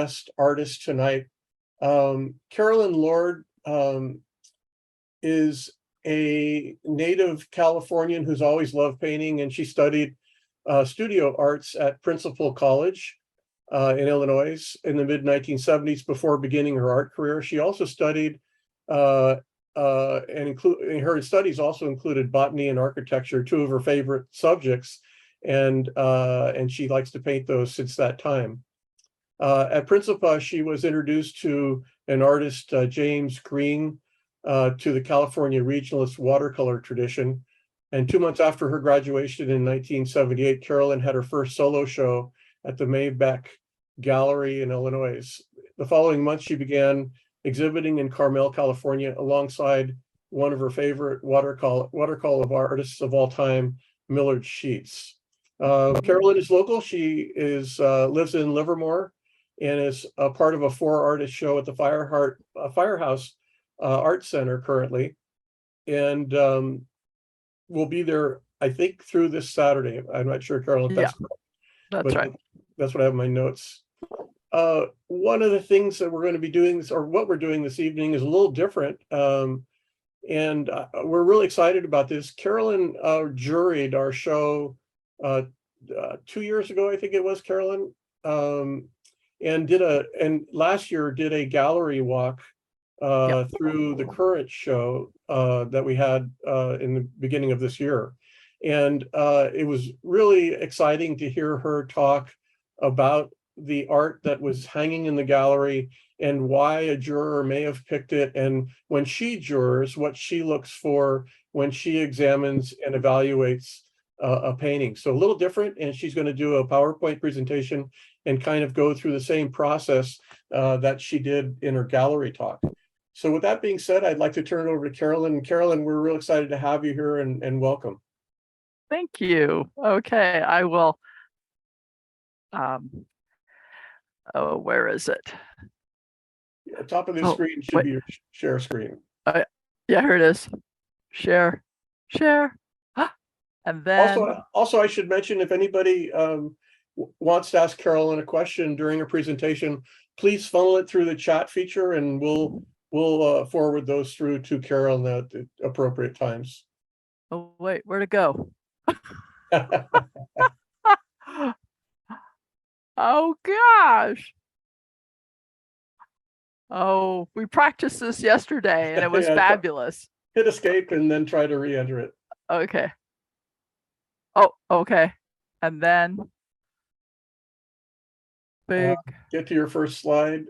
guest artist tonight. Carolyn Lord is a native Californian who's always loved painting, and she studied studio arts at Principal College in Illinois in the mid-1970s before beginning her art career. She also studied and her studies also included botany and architecture, two of her favorite subjects, and she likes to paint those since that time. At Principal, she was introduced to an artist, James Green, to the California regionalist watercolor tradition. And 2 months after her graduation in 1978, Carolyn had her first solo show at the Maybeck Gallery in Illinois. The following month, she began exhibiting in Carmel, California, alongside one of her favorite watercolor artists of all time, Millard Sheets. Carolyn is local. She lives in Livermore and is a part of a 4-artist show at the Firehouse Art Center currently, and we'll be there, I think, through this Saturday. I'm not sure, Carolyn, if that's correct. That's right. That's what I have in my notes. One of the things that we're going to be doing, or what we're doing this evening, is a little different, and we're really excited about this. Carolyn juried our show 2 years ago, I think it was, Carolyn, and last year did a gallery walk through the current show that we had in the beginning of this year. And it was really exciting to hear her talk about the art that was hanging in the gallery and why a juror may have picked it, and when she jurors, what she looks for when she examines and evaluates a painting. So a little different, and she's going to do a PowerPoint presentation and kind of go through the same process that she did in her gallery talk. So with that being said, I'd like to turn it over to Carolyn. Carolyn, we're real excited to have you here, and welcome. Thank you. Okay, I will. Oh, where is it? At the top of the screen should be your share screen. Yeah, here it is. Share. And then also I should mention, if anybody wants to ask Carolyn a question during her presentation, please funnel it through the chat feature, and we'll forward those through to Carolyn at the appropriate times. Oh wait, where'd it go? Oh gosh. Oh, we practiced this yesterday and it was fabulous. Hit escape and then try to re-enter it. Okay. Oh, okay. And then get to your first slide.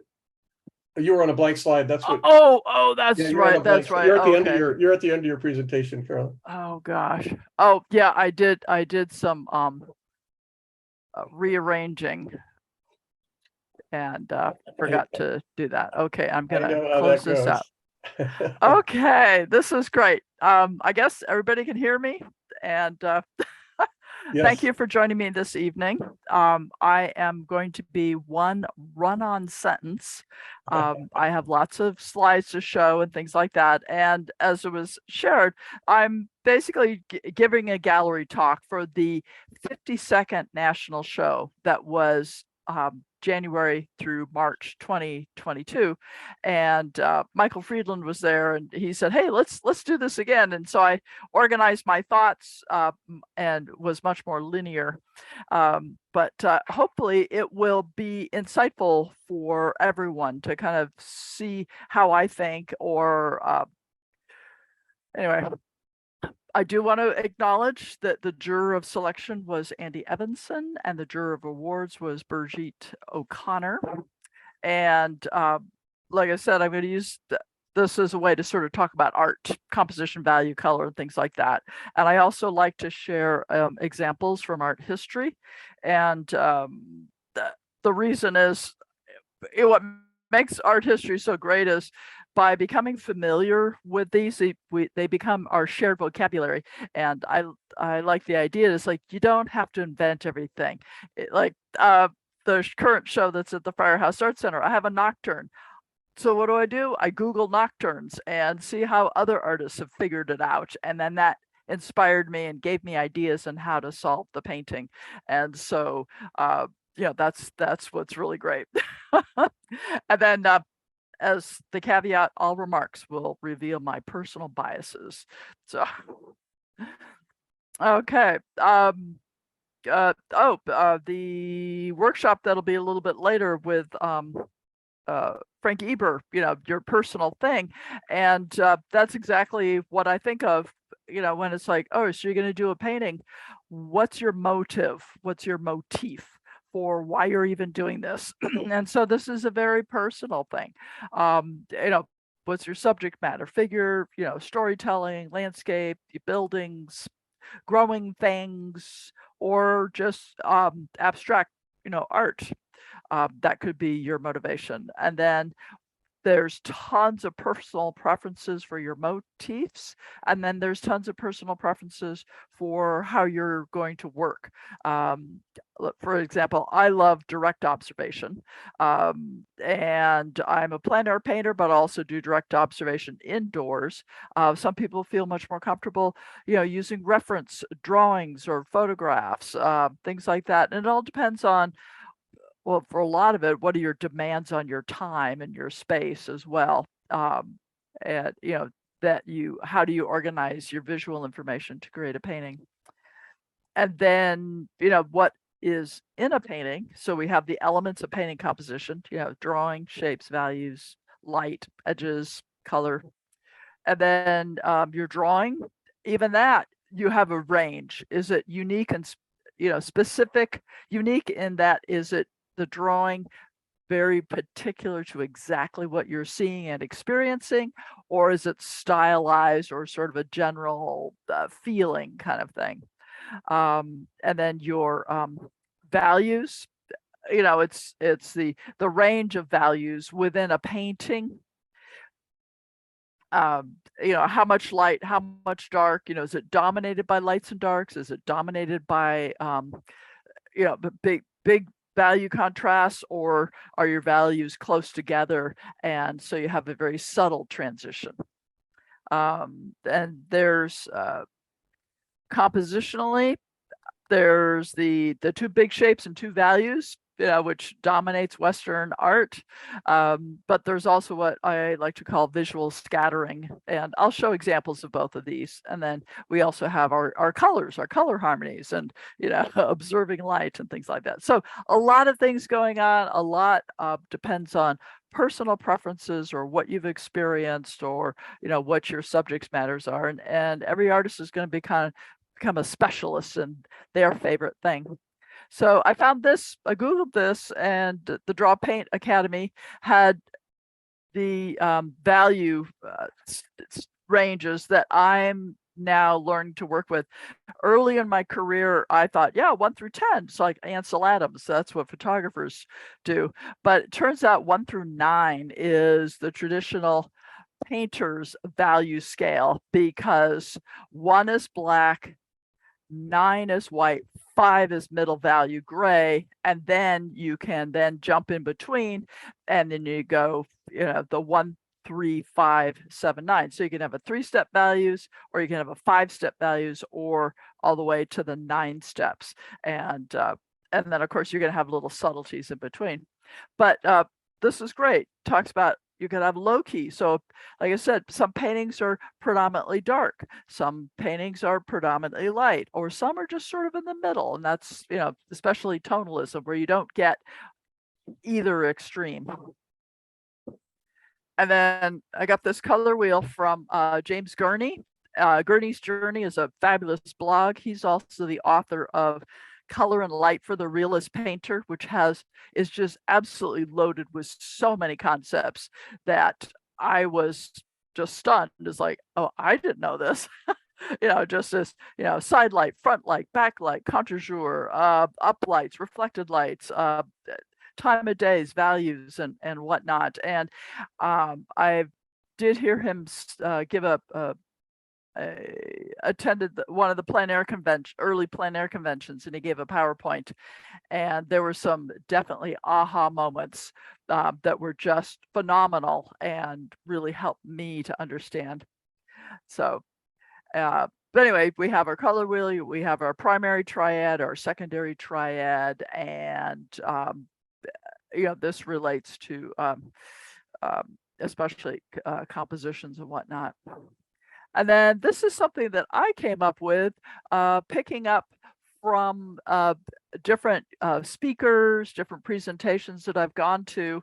You were on a blank slide. That's what. Oh, that's right. That's right. You're at the end of you're at the end of your presentation, Carolyn. Oh gosh. Oh yeah, I did some rearranging and forgot to do that. Okay, I'm gonna close this out. Okay, this is great. I guess everybody can hear me, and yes. Thank you for joining me this evening. I am going to be one run-on sentence. I have lots of slides to show and things like that. And as it was shared, I'm basically giving a gallery talk for the 52nd national show that was January through March 2022, and Michael Friedland was there, and he said, "Hey, let's do this again." And so I organized my thoughts and was much more linear, but hopefully it will be insightful for everyone to kind of see how I think, or anyway. I do want to acknowledge that the juror of selection was Andy Evanson, and the juror of awards was Birgit O'Connor. And like I said, I'm going to use this as a way to sort of talk about art, composition, value, color, and things like that. And I also like to share examples from art history. And the reason is, what makes art history so great is, by becoming familiar with these, they become our shared vocabulary. And I like the idea. It's like, you don't have to invent everything. Like the current show that's at the Firehouse Art Center, I have a nocturne. So what do? I Google nocturnes and see how other artists have figured it out. And then that inspired me and gave me ideas on how to solve the painting. And so that's what's really great. And then as the caveat, all remarks will reveal my personal biases. So, okay. The workshop that'll be a little bit later with Frank Eber, your personal thing. And that's exactly what I think of, when it's like, oh, so you're going to do a painting. What's your motive? What's your motif for why you're even doing this? And so this is a very personal thing. What's your subject matter? Figure, storytelling, landscape, buildings, growing things, or just abstract, art. That could be your motivation. And then there's tons of personal preferences for your motifs, and then there's tons of personal preferences for how you're going to work. For example, I love direct observation, and I'm a plein air painter, but also do direct observation indoors. Some people feel much more comfortable, using reference drawings or photographs, things like that. And it all depends on, well, for a lot of it, what are your demands on your time and your space as well? And how do you organize your visual information to create a painting? And then, what is in a painting? So we have the elements of painting composition, drawing, shapes, values, light, edges, color. And then your drawing, even that, you have a range. Is it unique and, specific? Unique in that, is it the drawing very particular to exactly what you're seeing and experiencing, or is it stylized or sort of a general feeling kind of thing? And then your values, it's the range of values within a painting. How much light, how much dark, is it dominated by lights and darks? Is it dominated by big value contrasts, or are your values close together and so you have a very subtle transition? And there's compositionally, there's the two big shapes and two values, which dominates Western art. But there's also what I like to call visual scattering. And I'll show examples of both of these. And then we also have our colors, our color harmonies, and, observing light and things like that. So a lot of things going on. A lot depends on personal preferences or what you've experienced, or, what your subject matters are. And every artist is going to become a specialist in their favorite thing. So I found this, I Googled this, and the Draw Paint Academy had the value ranges that I'm now learning to work with. Early in my career, I thought, 1 through 10. It's like Ansel Adams. That's what photographers do. But it turns out 1 through 9 is the traditional painter's value scale, because 1 is black, 9 is white, 5 is middle value gray, and then you can then jump in between, and then you go, the 1, 3, 5, 7, 9. So you can have a 3-step values, or you can have a 5-step values, or all the way to the 9 steps. And then of course you're going to have little subtleties in between. But this is great. Talks about, you can have low key. So like I said, some paintings are predominantly dark, some paintings are predominantly light, or some are just sort of in the middle. And that's, especially tonalism, where you don't get either extreme. And then I got this color wheel from James Gurney. Gurney's Journey is a fabulous blog. He's also the author of Color and Light for the Realist Painter, which is just absolutely loaded with so many concepts that I was just stunned. It's like, oh, I didn't know this. Just this, side light, front light, back light, contre-jour, up lights, reflected lights, time of days, values, and whatnot. And I did hear him give attended one of the early plein air conventions, and he gave a PowerPoint, and there were some definitely aha moments that were just phenomenal and really helped me to understand. So But anyway, we have our color wheel, we have our primary triad, our secondary triad, and this relates to especially compositions and whatnot. And then this is something that I came up with, picking up from different speakers, different presentations that I've gone to,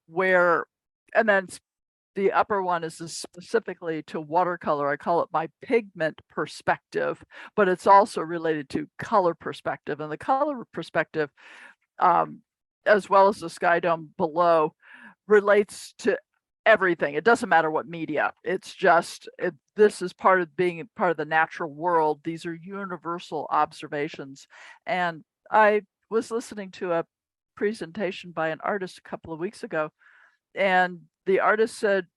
where, and then the upper one is specifically to watercolor. I call it my pigment perspective, but it's also related to color perspective. And the color perspective, as well as the sky dome below, relates to everything. It doesn't matter what media. It's just, this is part of being part of the natural world. These are universal observations. And I was listening to a presentation by an artist a couple of weeks ago, and the artist said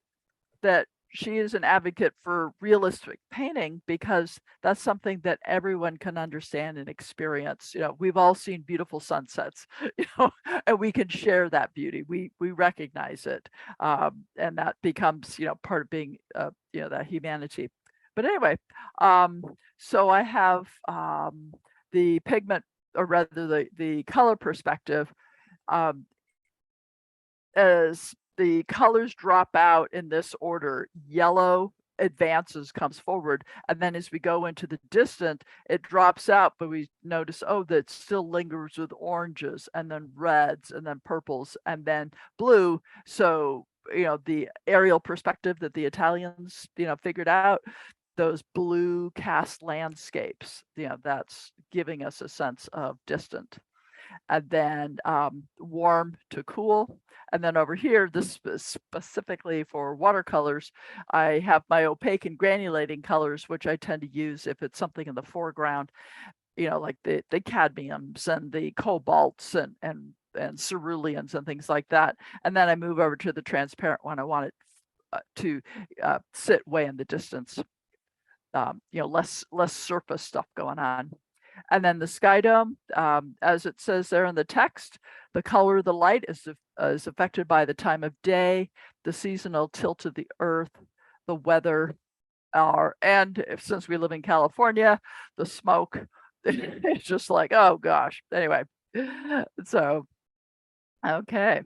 that she is an advocate for realistic painting because that's something that everyone can understand and experience. We've all seen beautiful sunsets, and we can share that beauty. We recognize it, and that becomes, part of being, that humanity. But anyway, so I have the pigment, or rather the color perspective, as the colors drop out in this order. Yellow advances, comes forward, and then as we go into the distant, it drops out, but we notice, that still lingers with oranges, and then reds, and then purples, and then blue. So, the aerial perspective that the Italians, figured out, those blue cast landscapes, that's giving us a sense of distant. And then warm to cool. And then over here, this is specifically for watercolors, I have my opaque and granulating colors, which I tend to use if it's something in the foreground, like the cadmiums and the cobalts and ceruleans and things like that. And then I move over to the transparent one. I want it to sit way in the distance, less surface stuff going on. And then the sky dome, as it says there in the text, the color of the light is affected by the time of day, the seasonal tilt of the earth, the weather, and since we live in California, the smoke. It's just like, oh gosh. Anyway, so, okay.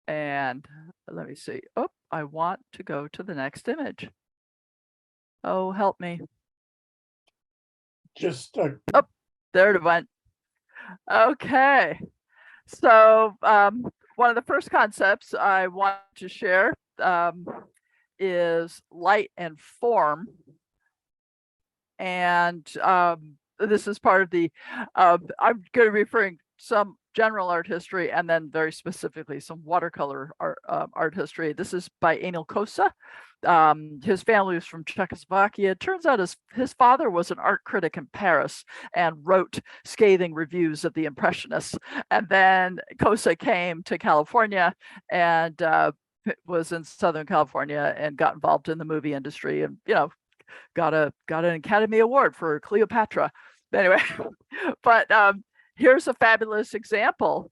And let me see. Oh, I want to go to the next image. Oh, help me. Just oh, there it went. Okay, so one of the first concepts I want to share is light and form, and this is part of the I'm going to be referring some general art history and then very specifically some watercolor art history. This is by Emil Kosa. His family was from Czechoslovakia. It turns out his father was an art critic in Paris and wrote scathing reviews of the Impressionists. And then Kosa came to California and was in Southern California and got involved in the movie industry, and got an Academy Award for Cleopatra. Anyway, but here's a fabulous example.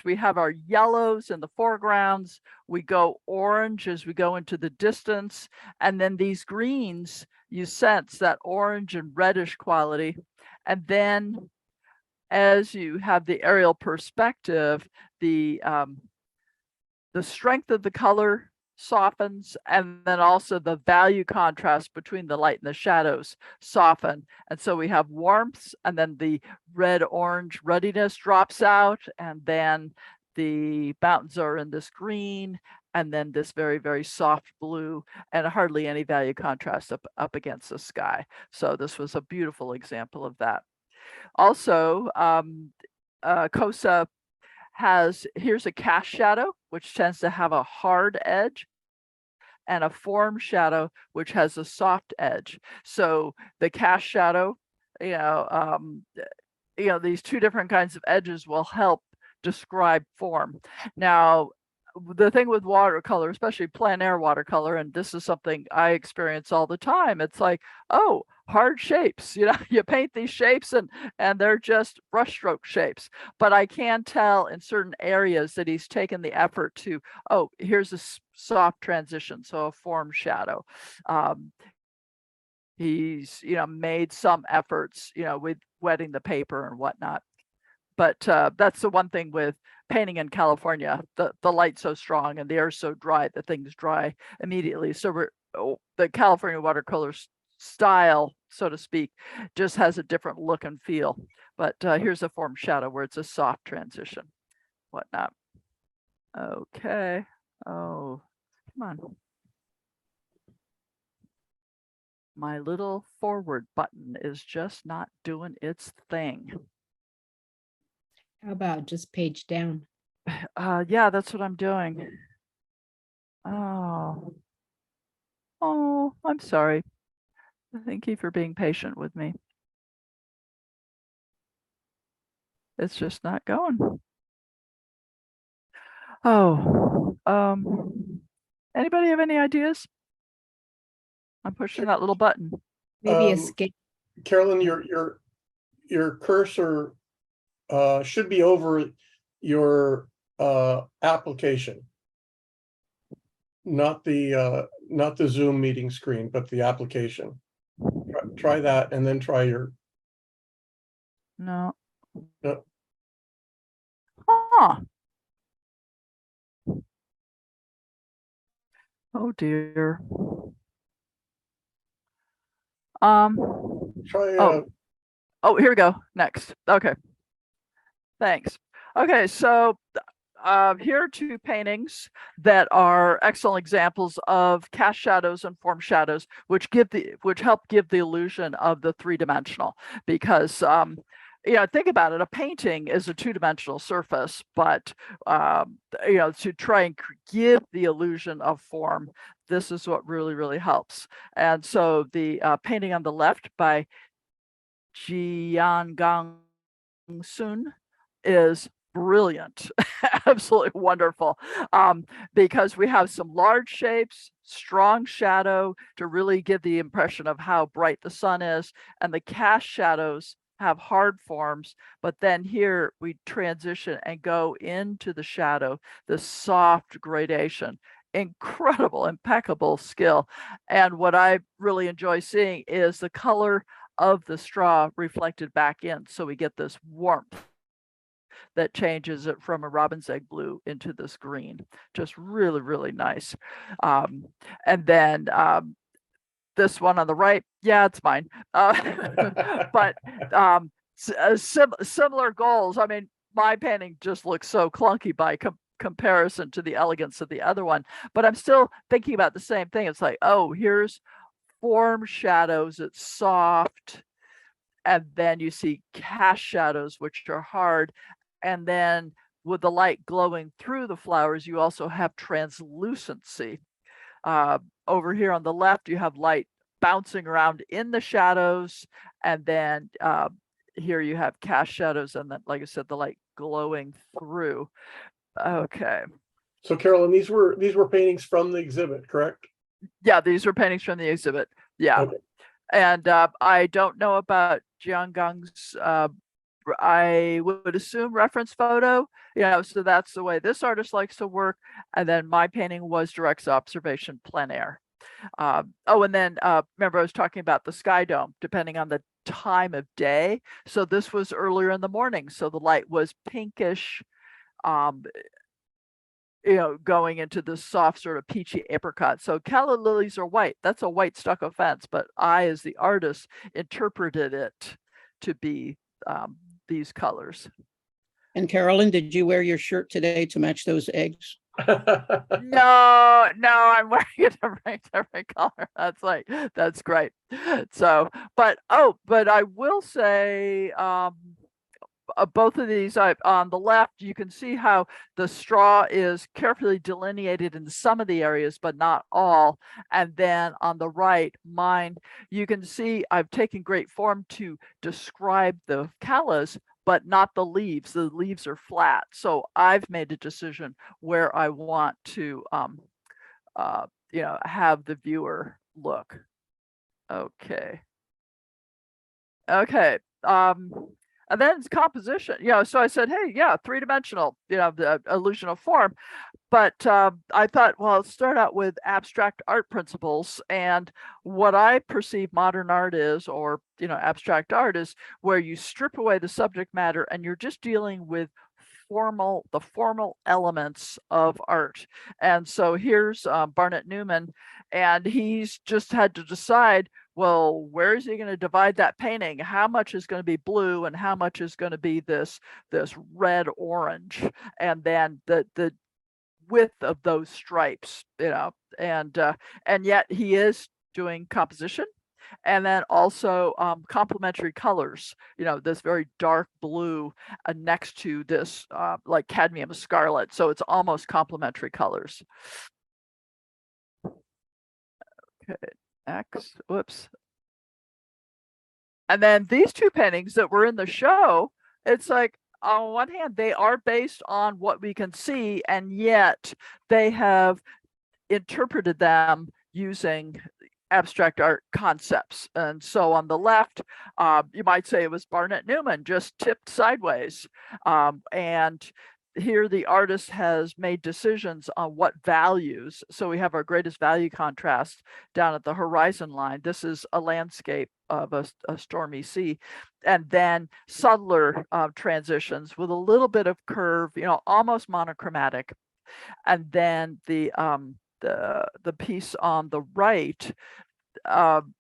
We have our yellows in the foregrounds. We go orange as we go into the distance. And then these greens, you sense that orange and reddish quality. And then as you have the aerial perspective, the strength of the color softens, and then also the value contrast between the light and the shadows soften. And so we have warmth, and then the red-orange ruddiness drops out, and then the mountains are in this green, and then this very, very soft blue, and hardly any value contrast up against the sky. So this was a beautiful example of that. Also, Kosa here's a cast shadow, which tends to have a hard edge, and a form shadow, which has a soft edge. So the cast shadow, these two different kinds of edges will help describe form. Now, the thing with watercolor, especially plein air watercolor, and this is something I experience all the time, it's like, oh, hard shapes, you paint these shapes and they're just brushstroke shapes. But I can tell in certain areas that he's taken the effort to, oh, here's a soft transition, so a form shadow. he's, made some efforts, with wetting the paper and whatnot. But that's the one thing with painting in California, the light's so strong and the air's so dry that things dry immediately. So the California watercolor style, so to speak, just has a different look and feel. But here's a form shadow where it's a soft transition, whatnot. Okay. Oh, come on. My little forward button is just not doing its thing. How about just page down? Yeah, that's what I'm doing. Oh, I'm sorry. Thank you for being patient with me. It's just not going. Oh, anybody have any ideas? I'm pushing that little button. Maybe escape. Carolyn, your cursor should be over your application, not the Zoom meeting screen, but the application. Try that, and then try your. No. No. Huh. Oh dear. Try. Oh, here we go. Next. Okay. Thanks. Okay, so here are two paintings that are excellent examples of cast shadows and form shadows, which help give the illusion of the three-dimensional. Because think about it, a painting is a two-dimensional surface, but to try and give the illusion of form, this is what really, really helps. And so the painting on the left by Jiangang Sun is brilliant, absolutely wonderful, because we have some large shapes, strong shadow to really give the impression of how bright the sun is, and the cast shadows have hard forms, but then here we transition and go into the shadow, the soft gradation. Incredible, impeccable skill. And what I really enjoy seeing is the color of the straw reflected back in, so we get this warmth that changes it from a robin's egg blue into this green. Just really, really nice. And then this one on the right, yeah, it's mine. But similar goals. I mean, my painting just looks so clunky by comparison to the elegance of the other one, but I'm still thinking about the same thing. It's like, oh, here's form shadows, it's soft, and then you see cast shadows, which are hard, and then with the light glowing through the flowers, you also have translucency. Over here on the left, you have light bouncing around in the shadows, and then here you have cast shadows, and then, like I said, the light glowing through. Okay. So Carolyn, these were paintings from the exhibit, correct? Yeah, these were paintings from the exhibit. Yeah. Okay. And I don't know about Jiangang's, I would assume reference photo, so that's the way this artist likes to work. And then my painting was direct observation plein air. And then remember I was talking about the sky dome, depending on the time of day. So this was earlier in the morning, so the light was pinkish, going into this soft sort of peachy apricot. So calla lilies are white. That's a white stucco fence, but I, as the artist, interpreted it to be these colors. And Carolyn, did you wear your shirt today to match those eggs? No, I'm wearing a different color. That's great. So, but I will say, both of these, on the left, you can see how the straw is carefully delineated in some of the areas, but not all. And then on the right, mine, you can see I've taken great form to describe the callas, but not the leaves. The leaves are flat. So I've made a decision where I want to, have the viewer look. Okay. And then it's composition, so I said, hey, yeah, three-dimensional, the illusion of form. But I thought, well, let's start out with abstract art principles. And what I perceive modern art is, or, abstract art is where you strip away the subject matter and you're just dealing with the formal elements of art. And so here's Barnett Newman, and he's just had to decide, well, where is he going to divide that painting? How much is going to be blue and how much is going to be this red orange? And then the width of those stripes, and yet he is doing composition. And then also complementary colors, this very dark blue next to this like cadmium scarlet. So it's almost complementary colors. Okay, next, whoops. And then these two paintings that were in the show, it's like, on one hand, they are based on what we can see, and yet they have interpreted them using abstract art concepts. And so on the left, you might say it was Barnett Newman, just tipped sideways. And here the artist has made decisions on what values. So we have our greatest value contrast down at the horizon line. This is a landscape of a stormy sea. And then subtler transitions with a little bit of curve, almost monochromatic. And then the piece on the right,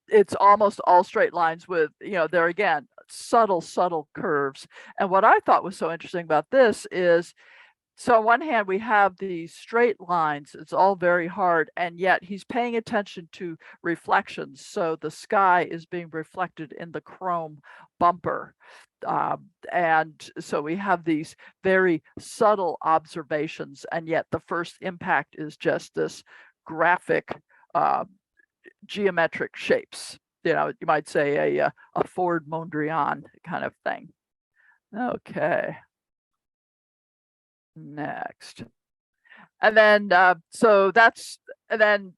it's almost all straight lines with, there again, subtle curves. And what I thought was so interesting about this is, so on one hand, we have these straight lines, it's all very hard, and yet he's paying attention to reflections. So the sky is being reflected in the chrome bumper. And so we have these very subtle observations, and yet the first impact is just this graphic geometric shapes. You might say a Ford Mondrian kind of thing. Okay. Next. And then so that's, and then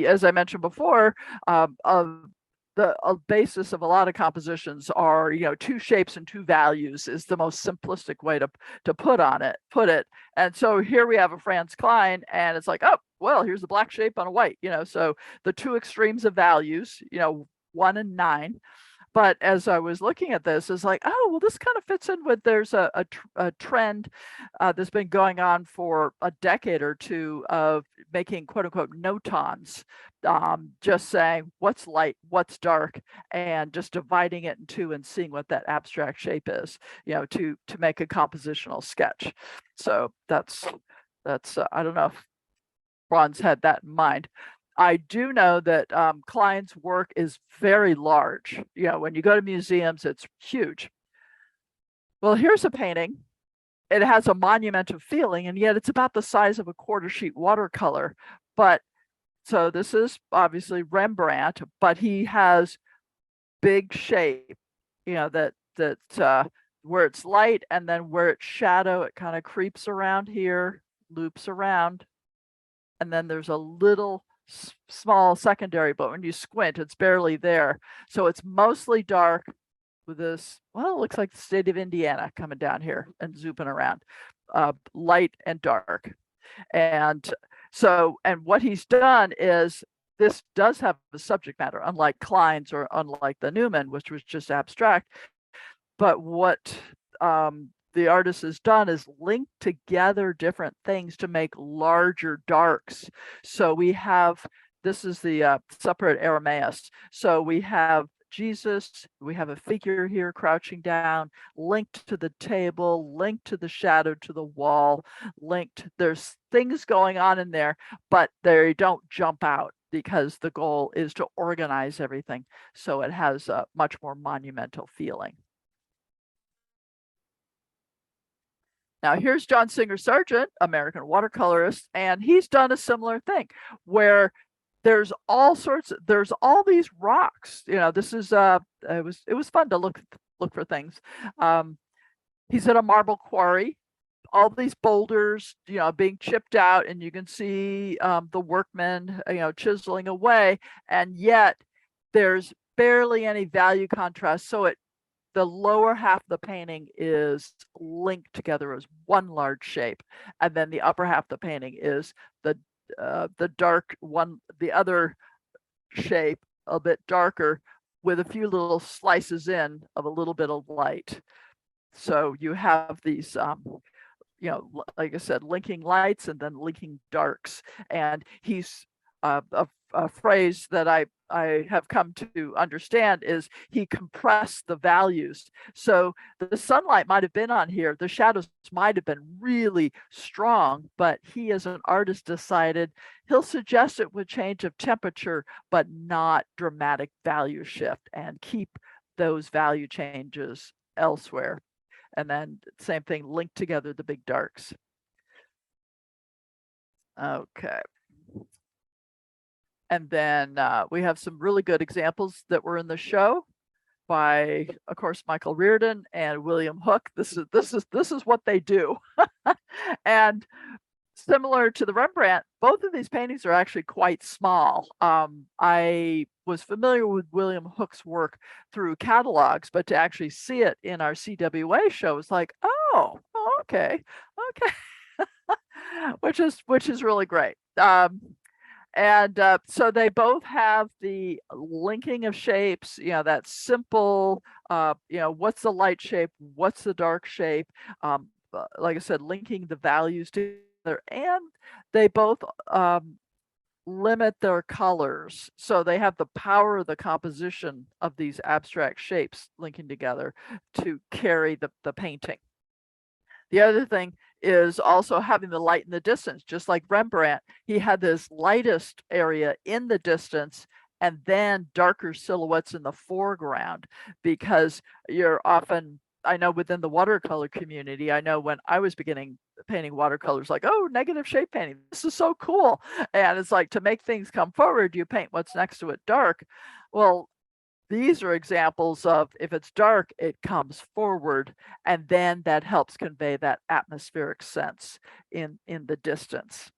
as I mentioned before, the basis of a lot of compositions are, two shapes and two values is the most simplistic way to put it. And so here we have a Franz Klein, and it's like, oh, well, here's a black shape on a white, so the two extremes of values, 1 and 9. But as I was looking at this, it's like, oh, well, this kind of fits in with, there's a trend that's been going on for a decade or two of making quote unquote notons, just saying what's light, what's dark, and just dividing it in two and seeing what that abstract shape is, to make a compositional sketch. So that's I don't know if Ron's had that in mind. I do know that Klein's work is very large. When you go to museums, it's huge. Well, here's a painting. It has a monumental feeling, and yet it's about the size of a quarter sheet watercolor. But so this is obviously Rembrandt, but he has big shape, that where it's light, and then where it's shadow, it kind of creeps around here, loops around. And then there's a little small secondary, but when you squint, it's barely there. So it's mostly dark with this, well, it looks like the state of Indiana coming down here and zooming around, light and dark. And so, and what he's done is, this does have a subject matter, unlike Klein's or unlike the Newman, which was just abstract. But what the artist has done is linked together different things to make larger darks. So we have, this is the Supper at Aramaeus. So we have Jesus, we have a figure here crouching down, linked to the table, linked to the shadow, to the wall, linked, there's things going on in there, but they don't jump out because the goal is to organize everything. So it has a much more monumental feeling. Now here's John Singer Sargent, American watercolorist, and he's done a similar thing where there's all these rocks. This is it was fun to look for things. He's at a marble quarry, all these boulders, being chipped out, and you can see the workmen, chiseling away, and yet there's barely any value contrast. So the lower half of the painting is linked together as one large shape, and then the upper half of the painting is the dark one, the other shape, a bit darker, with a few little slices in of a little bit of light. So you have these, you know, like I said, linking lights and then linking darks. And he's a phrase that I have come to understand is he compressed the values. So the sunlight might have been on here, the shadows might have been really strong, but he as an artist decided he'll suggest it with change of temperature, but not dramatic value shift, and keep those value changes elsewhere. And then same thing, link together the big darks. Okay. And then we have some really good examples that were in the show by, of course, Michael Reardon and William Hook. This is what they do. And similar to the Rembrandt, both of these paintings are actually quite small. I was familiar with William Hook's work through catalogs, but to actually see it in our CWA show is like, oh, okay, which is really great. And so they both have the linking of shapes, you know, that simple, you know, what's the light shape, what's the dark shape, like I said, linking the values together, and they both limit their colors. So they have the power of the composition of these abstract shapes linking together to carry the painting. The other thing is also having the light in the distance, just like Rembrandt. He had this lightest area in the distance and then darker silhouettes in the foreground, because you're often, I know within the watercolor community, I know when I was beginning painting watercolors, like, oh, negative shape painting, this is so cool. And it's like, to make things come forward, you paint what's next to it dark. Well, these are examples of, if it's dark, it comes forward, and then that helps convey that atmospheric sense in the distance.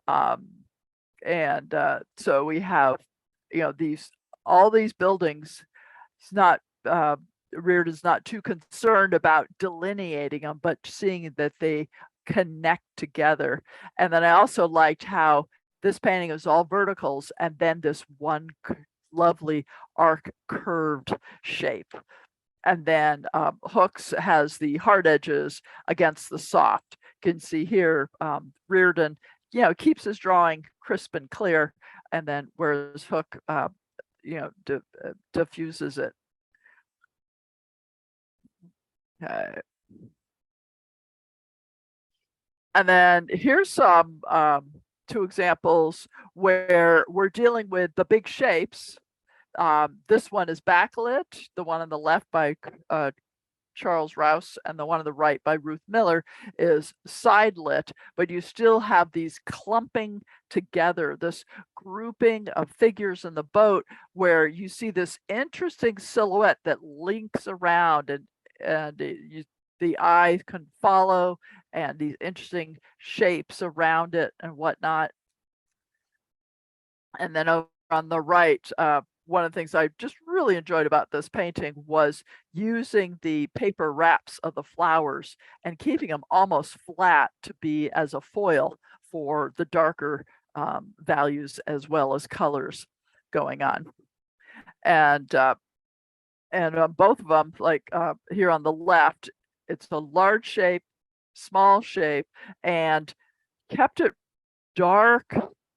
And so we have, you know, all these buildings. It's not, Reardon's not too concerned about delineating them, but seeing that they connect together. And then I also liked how this painting is all verticals, and then this one lovely arc curved shape. And then Hooks has the hard edges against the soft. You can see here, Reardon, you know, keeps his drawing crisp and clear, and then whereas Hook, you know, diffuses it. Okay. And then here's some two examples where we're dealing with the big shapes. This one is backlit, the one on the left by Charles Rouse, and the one on the right by Ruth Miller is side lit, but you still have these clumping together, this grouping of figures in the boat, where you see this interesting silhouette that links around, and the eye can follow, and these interesting shapes around it and whatnot. And then over on the right, one of the things I just really enjoyed about this painting was using the paper wraps of the flowers and keeping them almost flat to be as a foil for the darker values as well as colors going on. And both of them, like here on the left, it's a large shape, small shape, and kept it dark.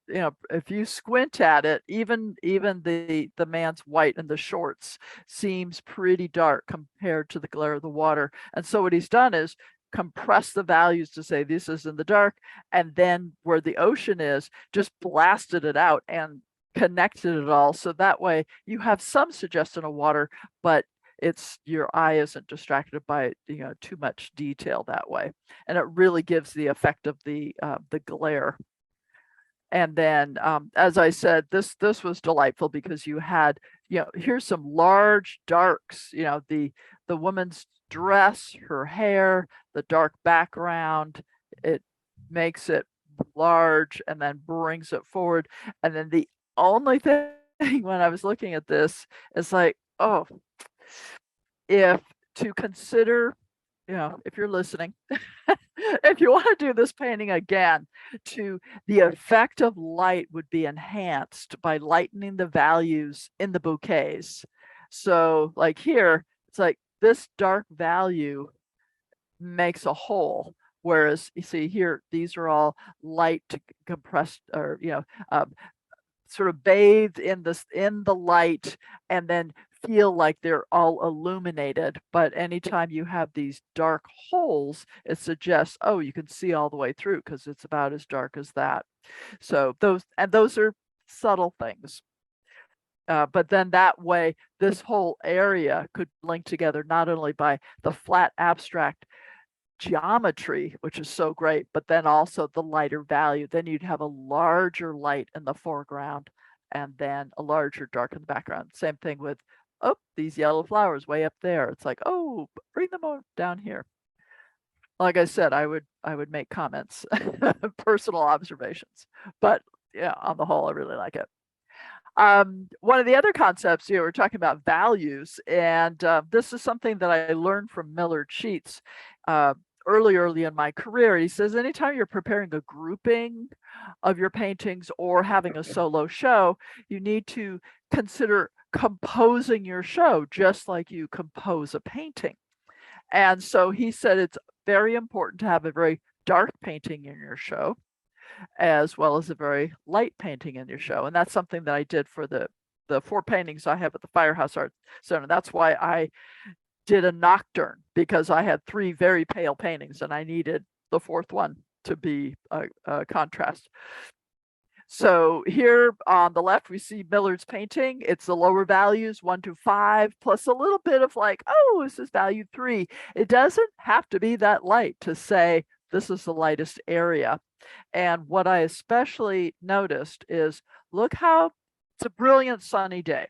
You know, if you squint at it, even the man's white in the shorts seems pretty dark compared to the glare of the water. And so what he's done is compress the values to say this is in the dark, and then where the ocean is, just blasted it out and connected it all. So that way you have some suggestion of water, but it's, your eye isn't distracted by, you know, too much detail that way. And it really gives the effect of the glare. And then, as I said, this was delightful because you had, you know, here's some large darks, you know, the woman's dress, her hair, the dark background, it makes it large and then brings it forward. And then the only thing when I was looking at this is like, oh, if to consider, if you're listening, if you want to do this painting again, the effect of light would be enhanced by lightening the values in the bouquets. So like here, it's like this dark value makes a whole. Whereas you see here, these are all light compressed, or sort of bathed in the light, and then feel like they're all illuminated. But anytime you have these dark holes, it suggests, oh, you can see all the way through because it's about as dark as that. So those are subtle things. But then that way, this whole area could link together not only by the flat abstract geometry, which is so great, but then also the lighter value. Then you'd have a larger light in the foreground and then a larger dark in the background. Same thing with, oh, these yellow flowers way up there. It's like, oh, bring them on down here. Like I said, I would make comments, personal observations, but yeah, on the whole, I really like it. One of the other concepts, we're talking about values, and this is something that I learned from Millard Sheets early in my career. He says, anytime you're preparing a grouping of your paintings or having a solo show, you need to consider composing your show just like you compose a painting. And so he said it's very important to have a very dark painting in your show, as well as a very light painting in your show. And that's something that I did for the 4 paintings I have at the Firehouse Art Center. That's why I did a nocturne, because I had 3 very pale paintings and I needed the 4th one to be a contrast. So here on the left, we see Millard's painting. It's the lower values, 1 to 5, plus a little bit of like, oh, this is value 3. It doesn't have to be that light to say this is the lightest area. And what I especially noticed is, look how it's a brilliant sunny day,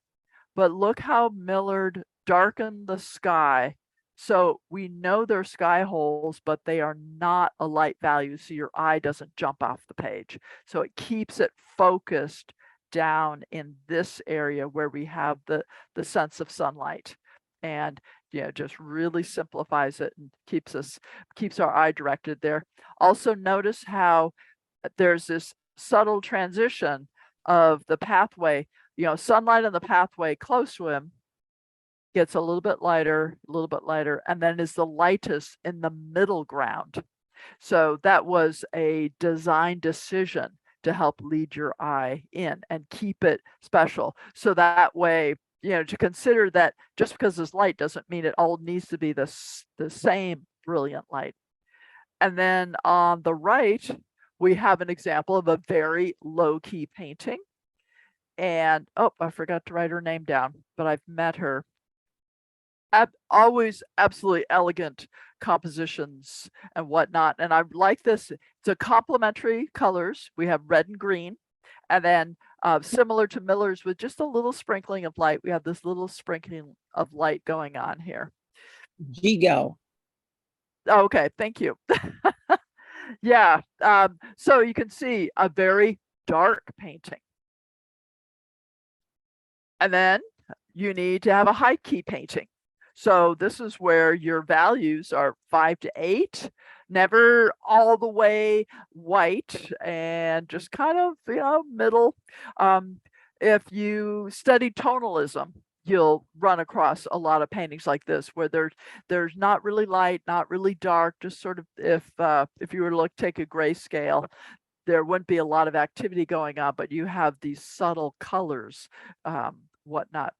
but look how Millard darkened the sky. So we know they're sky holes, but they are not a light value, so your eye doesn't jump off the page. So it keeps it focused down in this area where we have the sense of sunlight, and just really simplifies it and keeps our eye directed there. Also notice how there's this subtle transition of the pathway. Sunlight on the pathway close to him gets a little bit lighter, and then is the lightest in the middle ground. So that was a design decision to help lead your eye in and keep it special. So that way, to consider that just because there's light doesn't mean it all needs to be the same brilliant light. And then on the right, we have an example of a very low-key painting. And, oh, I forgot to write her name down, but I've met her. Always absolutely elegant compositions and whatnot. And I like this. It's a complementary colors. We have red and green. And then similar to Miller's, with just a little sprinkling of light, we have this little sprinkling of light going on here. Gigo. Oh, okay, thank you. Yeah, so you can see a very dark painting. And then you need to have a high key painting. So this is where your values are 5 to 8, never all the way white, and just kind of, middle. If you study tonalism, you'll run across a lot of paintings like this where there's not really light, not really dark, just sort of, if you were to take a grayscale, there wouldn't be a lot of activity going on, but you have these subtle colors, whatnot.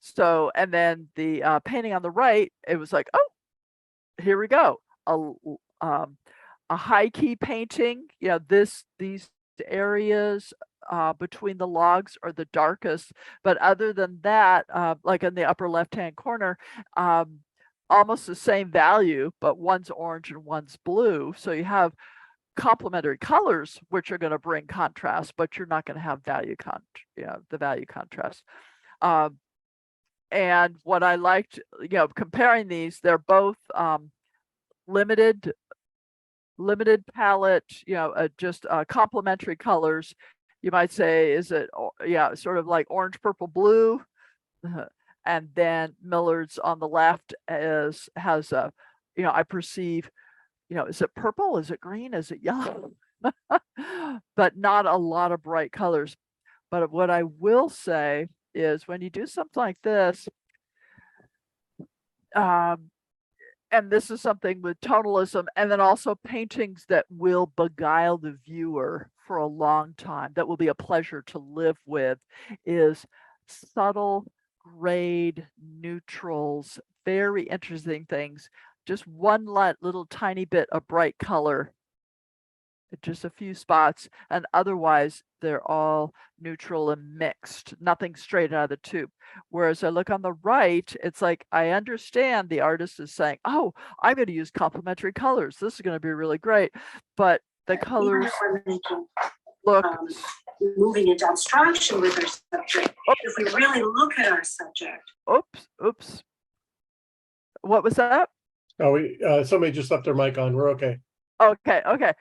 So, and then the painting on the right, it was like, oh, here we go. A high key painting. These areas between the logs are the darkest, but other than that, like in the upper left-hand corner, almost the same value, but one's orange and one's blue. So you have complementary colors, which are going to bring contrast, but you're not going to have the value contrast. And what I liked, comparing these, they're both limited palette, just complementary colors. You might say, is it, sort of like orange, purple, blue, And then Millard's on the left has a, I perceive, is it purple? Is it green? Is it yellow? But not a lot of bright colors. But what I will say is when you do something like this, and this is something with tonalism, and then also paintings that will beguile the viewer for a long time, that will be a pleasure to live with, is subtle grade neutrals, very interesting things. Just one little tiny bit of bright color, just a few spots, and otherwise they're all neutral and mixed, nothing straight out of the tube. Whereas I look on the right, it's like I understand the artist is saying, oh, I'm going to use complementary colors, this is going to be really great, but the colors look moving into abstraction with our subject. If we really look at our subject. Oops. What was that? Oh, somebody just left their mic on. We're okay. Okay.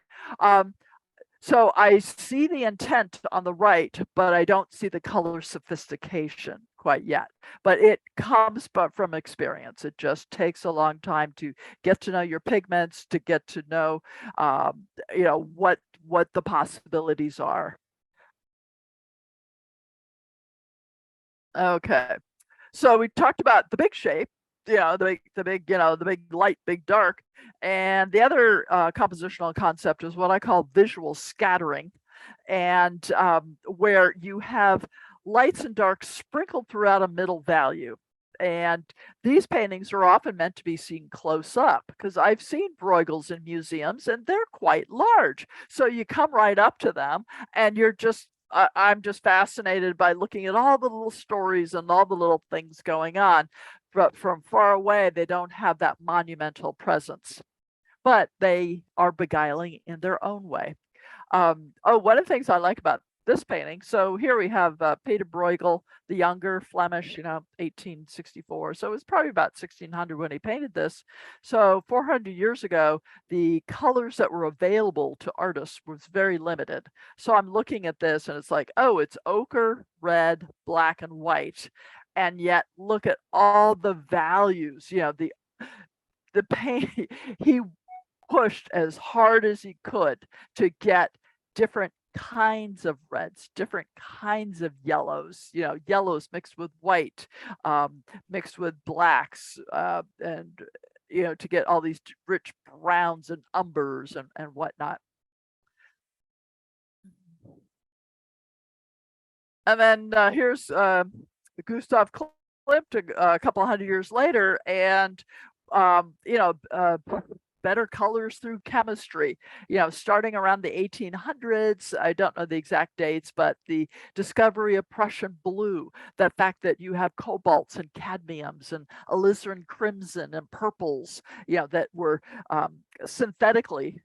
So I see the intent on the right, but I don't see the color sophistication quite yet. But it comes from experience. It just takes a long time to get to know your pigments, to get to know, what the possibilities are. Okay, so we talked about the big shape. The big light, big dark. And the other compositional concept is what I call visual scattering, and where you have lights and darks sprinkled throughout a middle value. And these paintings are often meant to be seen close up, because I've seen Bruegels in museums and they're quite large. So you come right up to them and you're just, I'm just fascinated by looking at all the little stories and all the little things going on. But from far away, they don't have that monumental presence, but they are beguiling in their own way. One of the things I like about this painting, so here we have Peter Bruegel, the younger, Flemish, 1864. So it was probably about 1600 when he painted this. So 400 years ago, the colors that were available to artists was very limited. So I'm looking at this and it's like, oh, it's ochre, red, black, and white. And yet look at all the values, the paint, he pushed as hard as he could to get different kinds of reds, different kinds of yellows, yellows mixed with white, mixed with blacks, and, to get all these rich browns and umbers and whatnot. And then here's Gustav Klimt a couple hundred years later, and better colors through chemistry, starting around the 1800s. I don't know the exact dates, but the discovery of Prussian blue, the fact that you have cobalts and cadmiums and alizarin crimson and purples, that were synthetically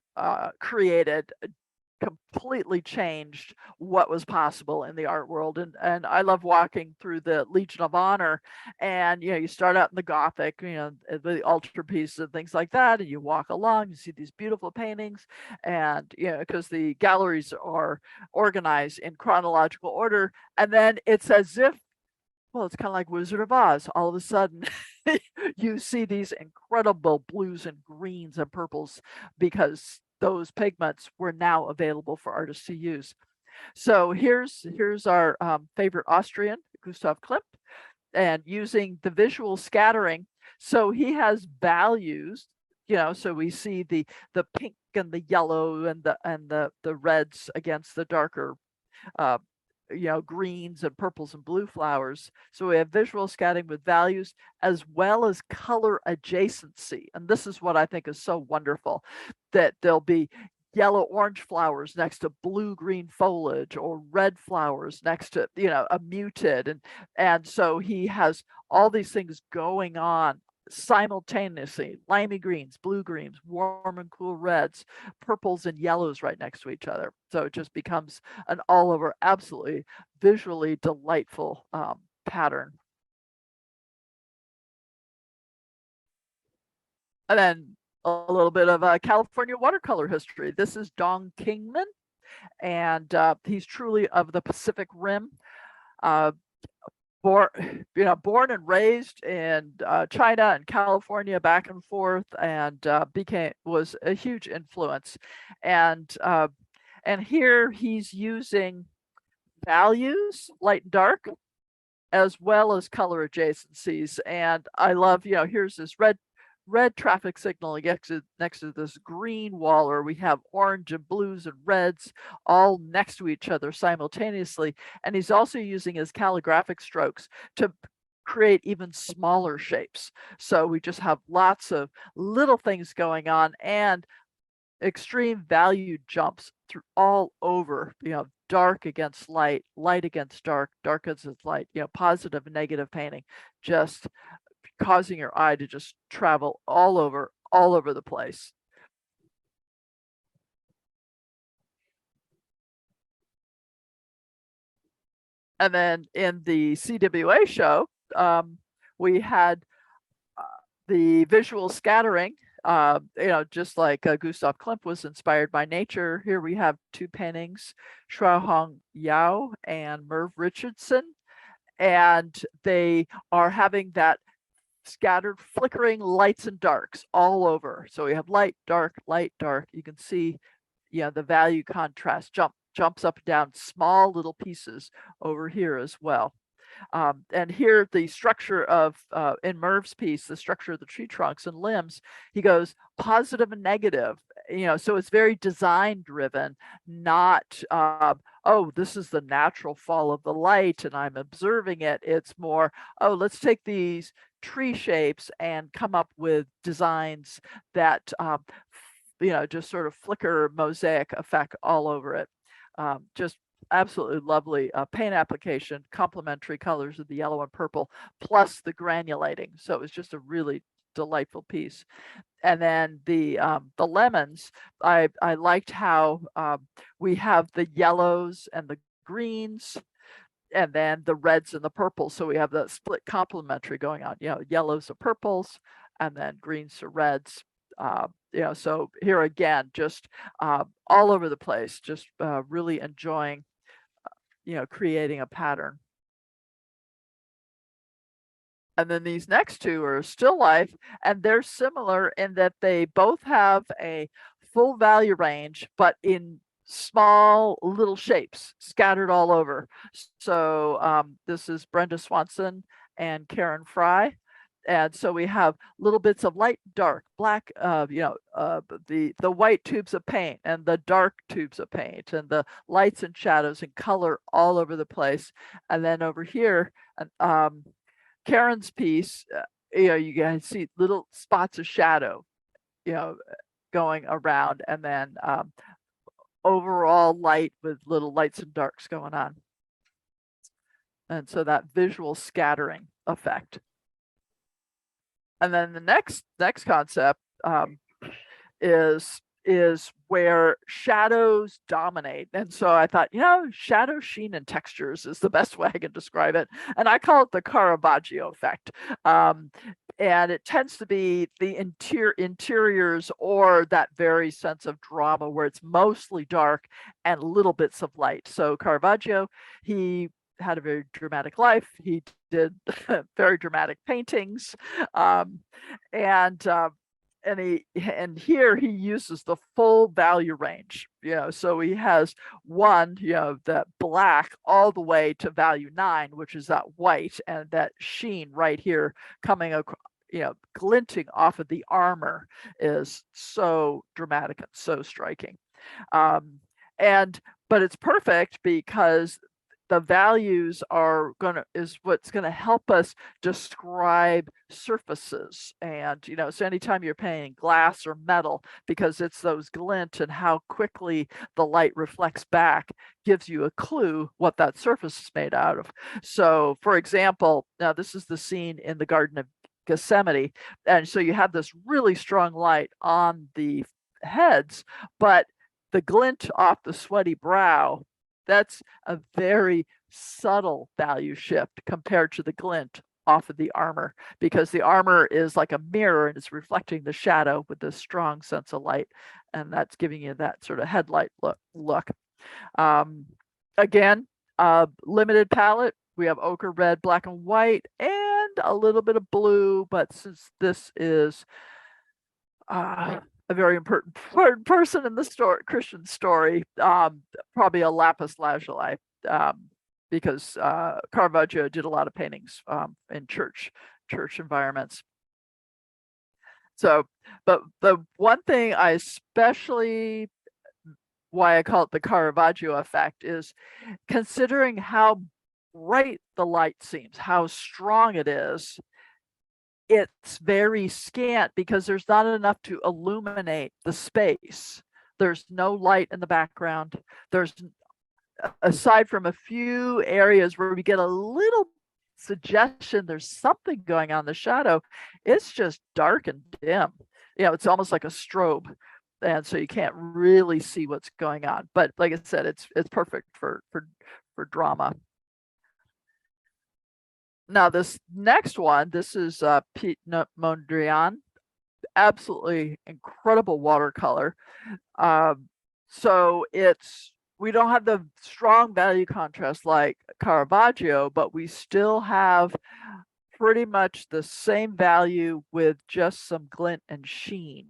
created, completely changed what was possible in the art world. And I love walking through the Legion of Honor, and you start out in the Gothic, the altarpieces and things like that, and you walk along, you see these beautiful paintings, and because the galleries are organized in chronological order, and then it's as if, well, it's kind of like Wizard of Oz. All of a sudden, you see these incredible blues and greens and purples, because those pigments were now available for artists to use. So here's our favorite Austrian, Gustav Klimt, and using the visual scattering. So he has values, so we see the pink and the yellow and the reds against the darker greens and purples and blue flowers. So we have visual scattering with values as well as color adjacency. And this is what I think is so wonderful, that there'll be yellow orange flowers next to blue green foliage, or red flowers next to a muted, and so he has all these things going on simultaneously: limey greens, blue greens, warm and cool reds, purples and yellows right next to each other. So it just becomes an all over, absolutely visually delightful pattern. And then a little bit of California watercolor history. This is Dong Kingman, and he's truly of the Pacific Rim. born and raised in China and California, back and forth, and was a huge influence. And here he's using values, light and dark, as well as color adjacencies. And I love, here's this red traffic signal next to this green wall, or we have orange and blues and reds all next to each other simultaneously. And he's also using his calligraphic strokes to create even smaller shapes. So we just have lots of little things going on, and extreme value jumps through all over, dark against light, light against dark, dark against light, positive and negative painting, just causing your eye to just travel all over the place. And then in the CWA show, we had the visual scattering. Just like Gustav Klimt was inspired by nature. Here we have two paintings, Shuahong Yao and Merv Richardson, and they are having that scattered flickering lights and darks all over. So we have light, dark, light, dark. You can see, the value contrast jumps up and down, small little pieces over here as well. And here the structure of, in Merv's piece, the structure of the tree trunks and limbs, he goes positive and negative, so it's very design driven, not, oh, this is the natural fall of the light and I'm observing it. It's more, oh, let's take these tree shapes and come up with designs that, just sort of flicker mosaic effect all over it. Just absolutely lovely paint application, complementary colors of the yellow and purple, plus the granulating. So it was just a really delightful piece. And then the lemons, I liked how we have the yellows and the greens, and then the reds and the purples. So we have that split complementary going on, yellows to purples, and then greens to reds. So here again, just all over the place, just really enjoying, creating a pattern. And then these next two are still life, and they're similar in that they both have a full value range, but in small little shapes scattered all over. So this is Brenda Swanson and Karen Fry. And so we have little bits of light, dark, black, the white tubes of paint and the dark tubes of paint and the lights and shadows and color all over the place. And then over here, Karen's piece, you guys see little spots of shadow, going around, and then overall light with little lights and darks going on. And so that visual scattering effect. And then the next concept is where shadows dominate. And so I thought, shadow, sheen, and textures is the best way I can describe it. And I call it the Caravaggio effect. And it tends to be the interiors, or that very sense of drama where it's mostly dark and little bits of light. So Caravaggio, he had a very dramatic life. He did very dramatic paintings, and here he uses the full value range. So he has one, that black all the way to value 9, which is that white, and that sheen right here coming across, glinting off of the armor is so dramatic and so striking. But it's perfect because the values is what's gonna help us describe surfaces. And so anytime you're painting glass or metal, because it's those glint and how quickly the light reflects back, gives you a clue what that surface is made out of. So for example, now this is the scene in the Garden of Gethsemane, and so you have this really strong light on the heads, but the glint off the sweaty brow, that's a very subtle value shift compared to the glint off of the armor, because the armor is like a mirror and it's reflecting the shadow with this strong sense of light, and that's giving you that sort of headlight look. Again, limited palette. we have ochre, red, black and white, and a little bit of blue. But since this is a very important person in the story, Christian story, probably a lapis lazuli, because Caravaggio did a lot of paintings in church environments. So, but the one thing I especially, why I call it the Caravaggio effect, is considering how bright the light seems, how strong it is. It's very scant because there's not enough to illuminate the space. There's no light in the background. There's, aside from a few areas where we get a little suggestion there's something going on in the shadow, it's just dark and dim. It's almost like a strobe, and so you can't really see what's going on. But like I said, it's perfect for drama. Now this next one, this is Pete Mondrian, absolutely incredible watercolor. So we don't have the strong value contrast like Caravaggio, but we still have pretty much the same value with just some glint and sheen.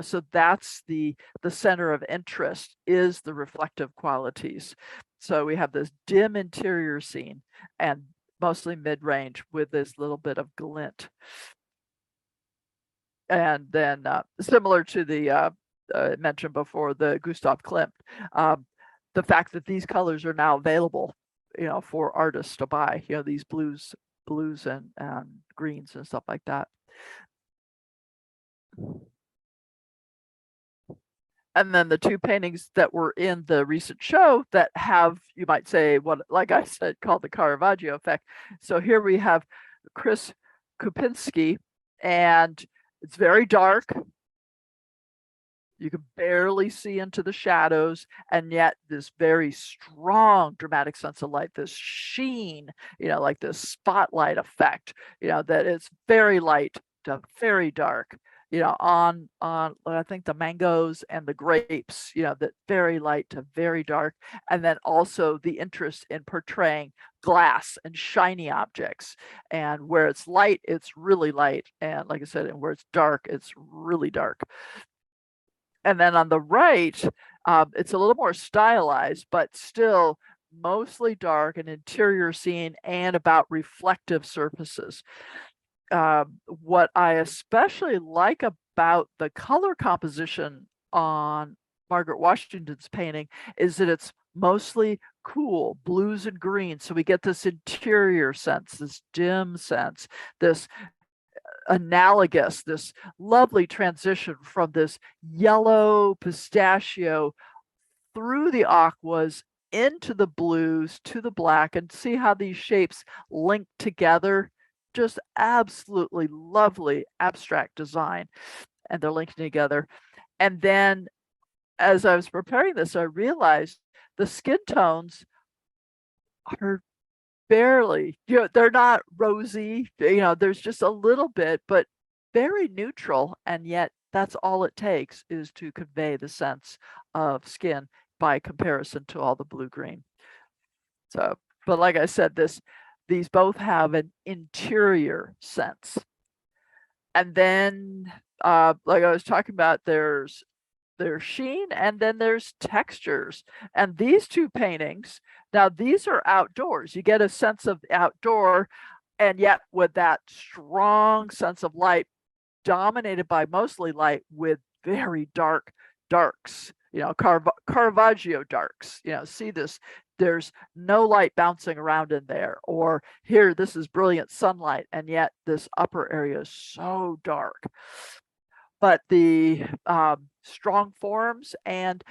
So that's the center of interest, is the reflective qualities. So we have this dim interior scene and mostly mid-range with this little bit of glint. And then similar to the mentioned before, the Gustav Klimt, the fact that these colors are now available, for artists to buy, these blues and greens and stuff like that. And then the two paintings that were in the recent show that have, you might say, what, like I said, called the Caravaggio effect. So here we have Chris Kupinski, and it's very dark. You can barely see into the shadows, and yet this very strong dramatic sense of light, this sheen, like this spotlight effect, that it's very light to very dark, on I think the mangoes and the grapes, that very light to very dark. And then also the interest in portraying glass and shiny objects, and where it's light, it's really light, and like I said, and where it's dark, it's really dark. And then on the right, it's a little more stylized, but still mostly dark, an interior scene, and about reflective surfaces. What I especially like about the color composition on Margaret Washington's painting is that it's mostly cool blues and greens. So we get this interior sense, this dim sense, this analogous, this lovely transition from this yellow pistachio through the aquas into the blues to the black, and see how these shapes link together. Just absolutely lovely abstract design, and they're linking together. And then as I was preparing this, I realized the skin tones are barely, they're not rosy, there's just a little bit, but very neutral. And yet that's all it takes, is to convey the sense of skin by comparison to all the blue green. So, but like I said, these both have an interior sense. And then like I was talking about, there's sheen, and then there's textures. And these two paintings, now these are outdoors. You get a sense of outdoor, and yet with that strong sense of light, dominated by mostly light with very dark darks, Caravaggio darks. See this, there's no light bouncing around in there. Or here, this is brilliant sunlight, and yet this upper area is so dark. But the strong forms and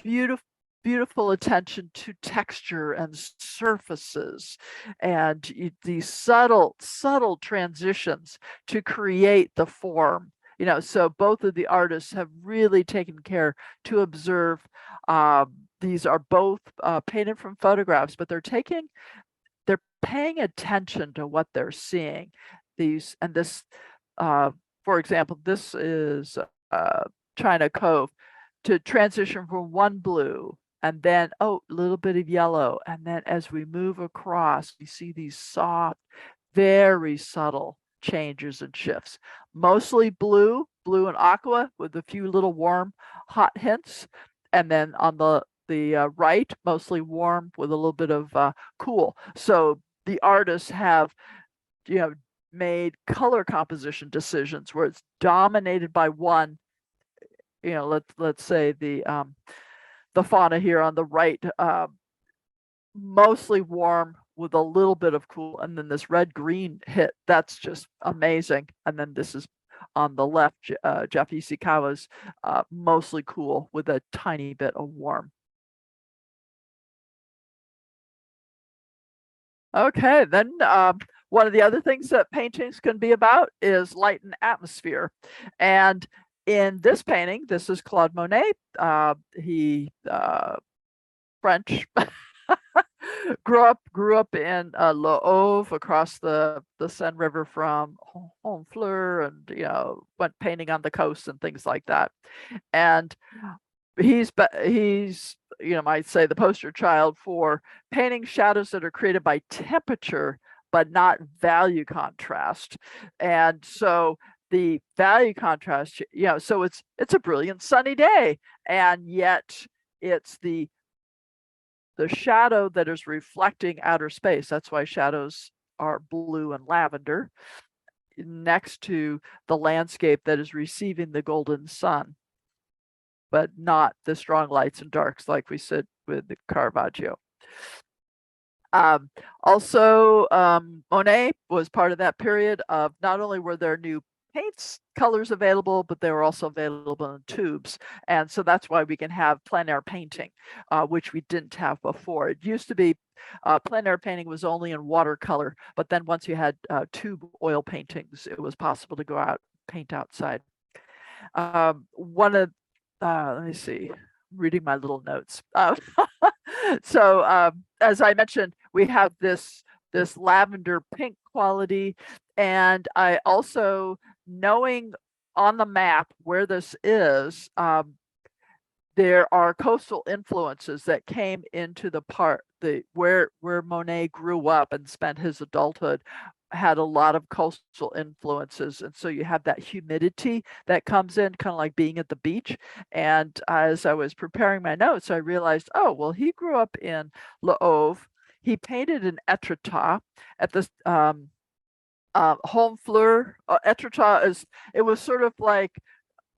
beautiful attention to texture and surfaces, and these subtle transitions to create the form. So both of the artists have really taken care to observe. These are both painted from photographs, but they're paying attention to what they're seeing. This, for example, this is China Cove, to transition from one blue and then, oh, a little bit of yellow. And then as we move across, we see these soft, very subtle changes and shifts, mostly blue and aqua with a few little warm, hot hints. And then on the right, mostly warm with a little bit of cool. So the artists have, made color composition decisions where it's dominated by one, let's say the fauna here on the right, mostly warm with a little bit of cool, and then this red-green hit, that's just amazing. And then this is on the left, Jeff Ishikawa's mostly cool with a tiny bit of warm. Okay, then one of the other things that paintings can be about is light and atmosphere. And in this painting, this is Claude Monet. He French, grew up in Le Havre across the Seine River from Honfleur, and went painting on the coast and things like that. And he's might say the poster child for painting shadows that are created by temperature but not value contrast. And so the value contrast, so it's a brilliant sunny day, and yet it's the shadow that is reflecting outer space. That's why shadows are blue and lavender next to the landscape that is receiving the golden sun, but not the strong lights and darks like we said with the Caravaggio. Also, Monet was part of that period of not only were there new paints colors available, but they were also available in tubes. And so that's why we can have plein air painting, which we didn't have before. It used to be plein air painting was only in watercolor, but then once you had tube oil paintings, it was possible to go out paint outside. Let me see, reading my little notes. So as I mentioned, we have this lavender pink quality, and I also, knowing on the map where this is, there are coastal influences that came into the part where Monet grew up and spent his adulthood, had a lot of coastal influences. And so you have that humidity that comes in, kind of like being at the beach. And as I was preparing my notes, I realized, oh, well, he grew up in Le Havre. He painted in Étretat at the Honfleur. Étretat it was sort of like,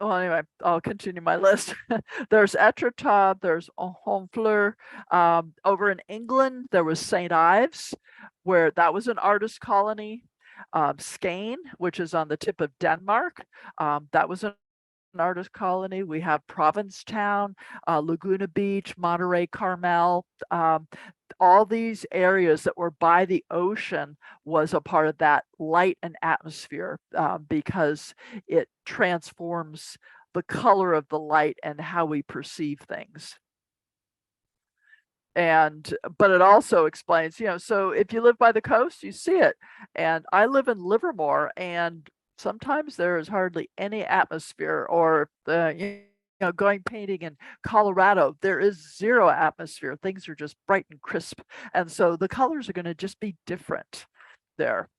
well, anyway, I'll continue my list. There's Étretat, there's Honfleur. Over in England, there was St. Ives, where that was an artist colony. Skane, which is on the tip of Denmark, that was an artist colony. We have Provincetown, Laguna Beach, Monterey Carmel. All these areas that were by the ocean was a part of that light and atmosphere, because it transforms the color of the light and how we perceive things. But it also explains, so if you live by the coast, you see it. And I live in Livermore, and sometimes there is hardly any atmosphere, or going painting in Colorado, there is zero atmosphere. Things are just bright and crisp. And so the colors are going to just be different there.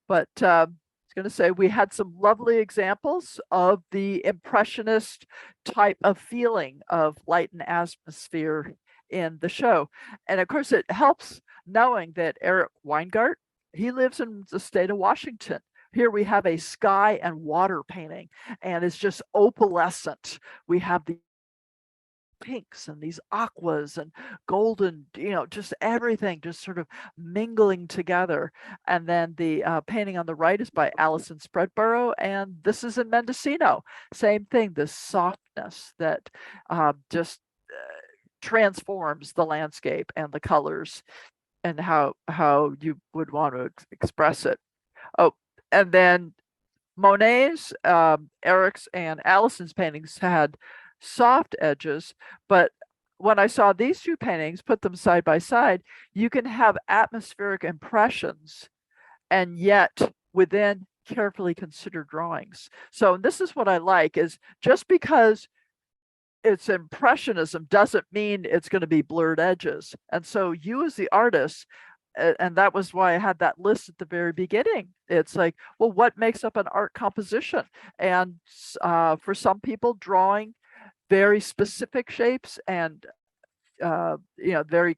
But I was going to say, we had some lovely examples of the impressionist type of feeling of light and atmosphere in the show. And of course, it helps knowing that Eric Weingart, he lives in the state of Washington. Here we have a sky and water painting, and it's just opalescent. We have the pinks and these aquas and golden, just everything just sort of mingling together. And then the painting on the right is by Alison Spreadborough, and this is in Mendocino. Same thing, this softness that just transforms the landscape and the colors and how you would want to express it. Oh, and then Monet's, Eric's, and Alison's paintings had soft edges, but when I saw these two paintings, put them side by side, you can have atmospheric impressions and yet within carefully considered drawings. So this is what I like, is just because it's impressionism doesn't mean it's going to be blurred edges. And so you as the artist, and that was why I had that list at the very beginning. It's like, well, what makes up an art composition? And for some people, drawing very specific shapes and very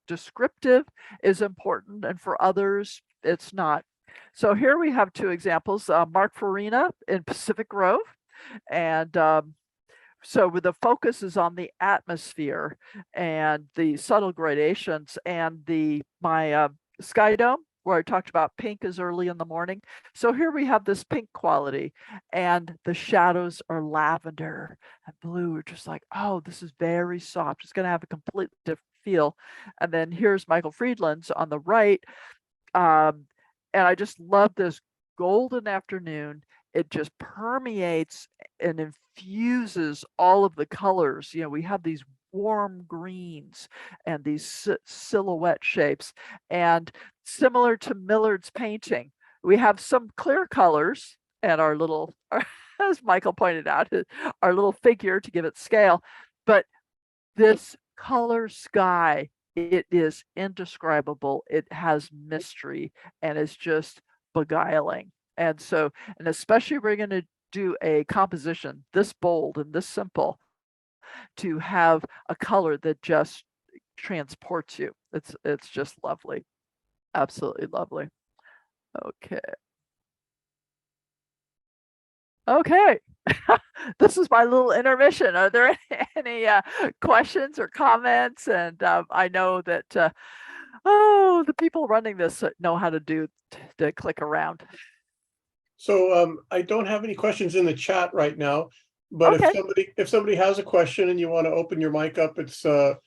descriptive is important, and for others, it's not. So here we have two examples, Mark Farina in Pacific Grove, and so the focus is on the atmosphere and the subtle gradations, and my sky dome, where I talked about pink is early in the morning. So here we have this pink quality, and the shadows are lavender and blue. We're just like, oh, this is very soft. It's going to have a completely different feel. And then here's Michael Friedland's on the right. And I just love this golden afternoon. It just permeates and infuses all of the colors. We have these warm greens and these silhouette shapes. And similar to Millard's painting, we have some clear colors and our little, as Michael pointed out, our little figure to give it scale. But this color sky, it is indescribable. It has mystery, and it's just beguiling. And so, and especially we're going to do a composition this bold and this simple, to have a color that just transports you. It's just lovely. Absolutely lovely. Okay. Okay. This is my little intermission. Are there any questions or comments? And I know that the people running this know how to do to click around. So I don't have any questions in the chat right now, but Okay. if somebody has a question and you want to open your mic up, it's a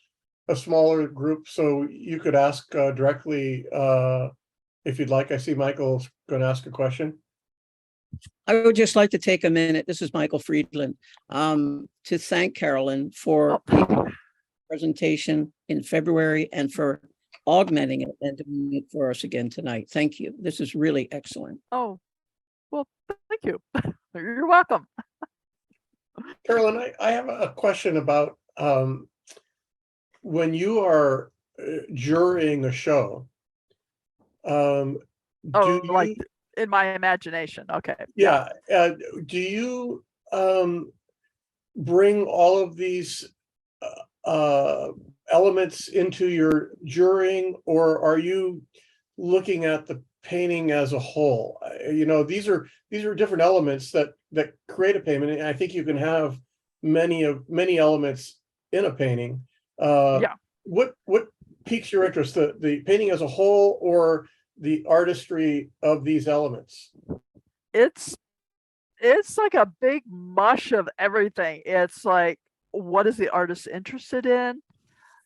smaller group, so you could ask directly if you'd like. I see Michael's going to ask a question. I would just like to take a minute. This is Michael Friedland, to thank Carolyn for the presentation in February and for augmenting it and doing it for us again tonight. Thank you. This is really excellent. Oh, well, thank you. You're welcome. Carolyn, I have a question about when you are jurying a show. Do like in my imagination. Okay. Yeah. Do you bring all of these elements into your jurying, or are you looking at the painting as a whole? These are different elements that create a painting, and I think you can have many elements in a painting. What piques your interest, the painting as a whole or the artistry of these elements? It's like a big mush of everything. It's like, what is the artist interested in?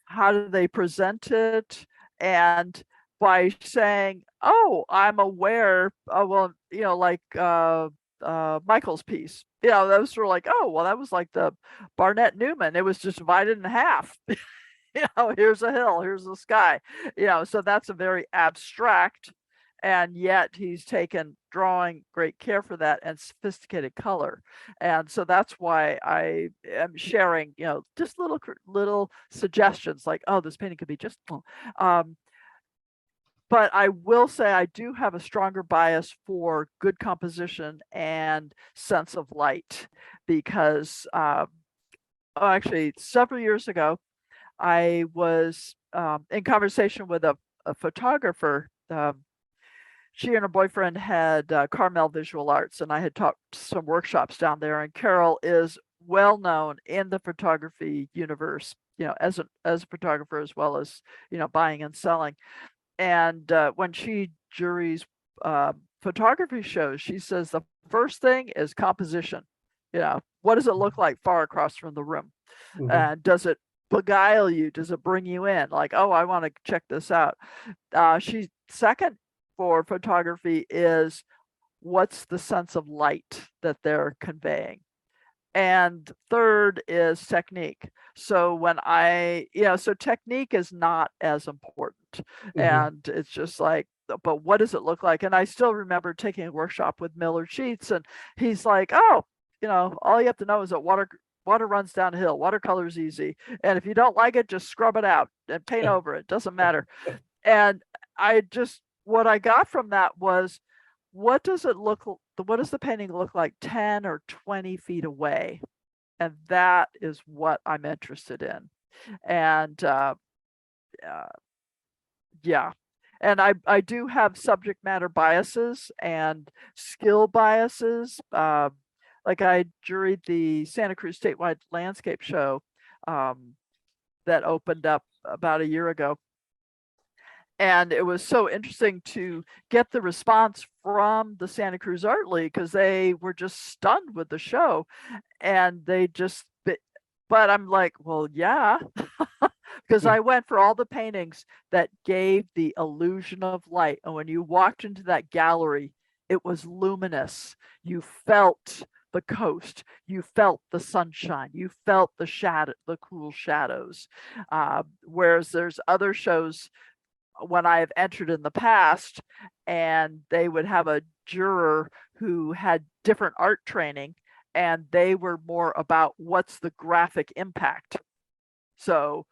How do they present it? And by saying, oh, I'm aware, like Michael's piece, those were like, oh, well, that was like the Barnett Newman. It was just divided in half. Here's a hill, here's the sky, so that's a very abstract, and yet he's taken drawing great care for that and sophisticated color. And so that's why I am sharing, just little suggestions like, oh, this painting could be just, but I will say I do have a stronger bias for good composition and sense of light, because actually several years ago, I was in conversation with a photographer. She and her boyfriend had Carmel Visual Arts, and I had taught some workshops down there. And Carol is well known in the photography universe, as a photographer, as well as buying and selling. And when she juries photography shows, she says the first thing is composition. What does it look like far across from the room? Mm-hmm. Does it beguile you? Does it bring you in? Like, oh, I want to check this out. She's second for photography is, what's the sense of light that they're conveying? And third is technique. So when so technique is not as important. Mm-hmm. And it's just like, but what does it look like? And I still remember taking a workshop with Millard Sheets, and he's like, oh, all you have to know is that water runs downhill. Watercolor is easy. And if you don't like it, just scrub it out and paint over it. Doesn't matter. And what I got from that was, what does the painting look like 10 or 20 feet away? And that is what I'm interested in. And yeah. And I do have subject matter biases and skill biases. Like I juried the Santa Cruz statewide landscape show that opened up about a year ago. And it was so interesting to get the response from the Santa Cruz Art League, because they were just stunned with the show. And but I'm like, well, yeah, because I went for all the paintings that gave the illusion of light. And when you walked into that gallery, it was luminous. You felt the coast, you felt the sunshine, you felt the shadow, the cool shadows. Whereas there's other shows when I have entered in the past, and they would have a juror who had different art training, and they were more about what's the graphic impact. So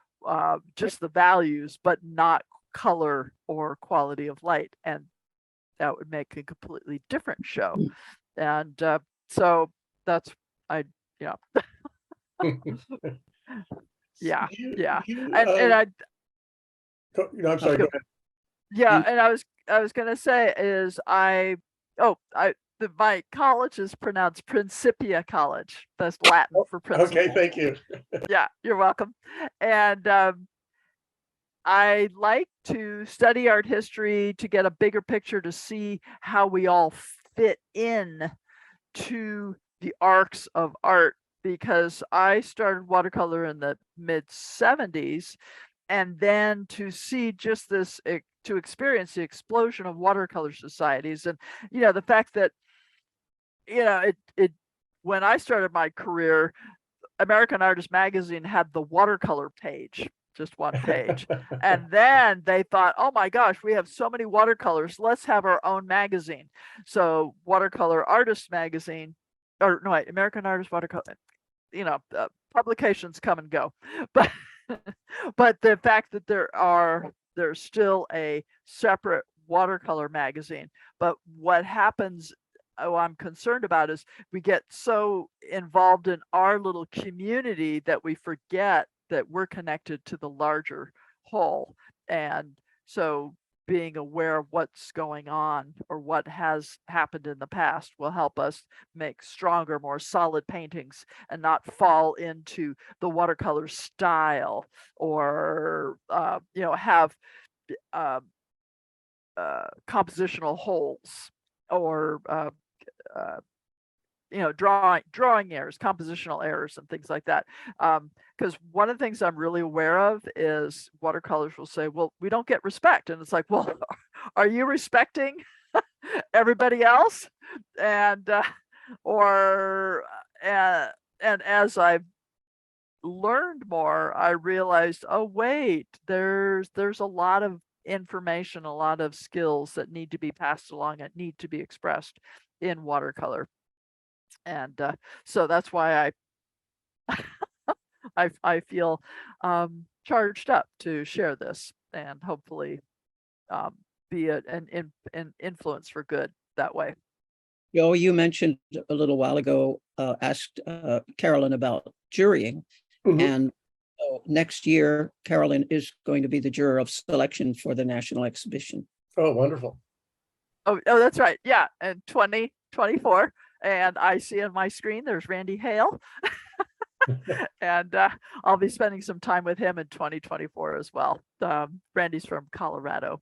just the values, but not color or quality of light. And that would make a completely different show. And so that's, yeah. Yeah. Yeah. No, I'm sorry. Go ahead. Yeah, and I was gonna say is my college is pronounced Principia College. That's Latin for principal. Okay, thank you. Yeah, you're welcome. And I like to study art history to get a bigger picture, to see how we all fit in to the arcs of art, because I started watercolor in the mid 70s. And then to see just this, to experience the explosion of watercolor societies. And, the fact that, when I started my career, American Artist Magazine had the watercolor page, just one page. And then they thought, oh my gosh, we have so many watercolors, let's have our own magazine. So Watercolor Artist Magazine, or no, American Artist Watercolor, publications come and go. But the fact that there's still a separate watercolor magazine. But what happens, I'm concerned about, is we get so involved in our little community that we forget that we're connected to the larger whole. And so being aware of what's going on or what has happened in the past will help us make stronger, more solid paintings, and not fall into the watercolor style, or have compositional holes, or drawing errors, compositional errors, and things like that. Because one of the things I'm really aware of is watercolors will say, well, we don't get respect. And it's like, well, are you respecting everybody else? And as I've learned more, I realized, oh wait, there's a lot of information, a lot of skills that need to be passed along and need to be expressed in watercolor. And so that's why I feel charged up to share this, and hopefully be an influence for good that way. You mentioned a little while ago, asked Carolyn about jurying. Mhm. And next year, Carolyn is going to be the juror of selection for the national exhibition. Oh, wonderful. Oh, that's right. Yeah. And 2024. And I see on my screen, there's Randy Hale. And I'll be spending some time with him in 2024 as well. Randy's from Colorado.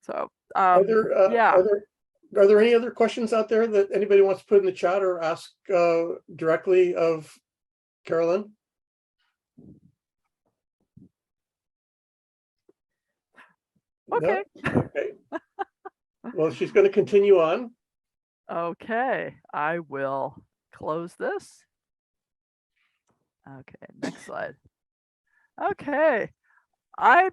So Are there any other questions out there that anybody wants to put in the chat or ask directly of Carolyn? Okay. No? Okay. Well, she's going to continue on. Okay, I will close this. Okay, next slide. Okay, I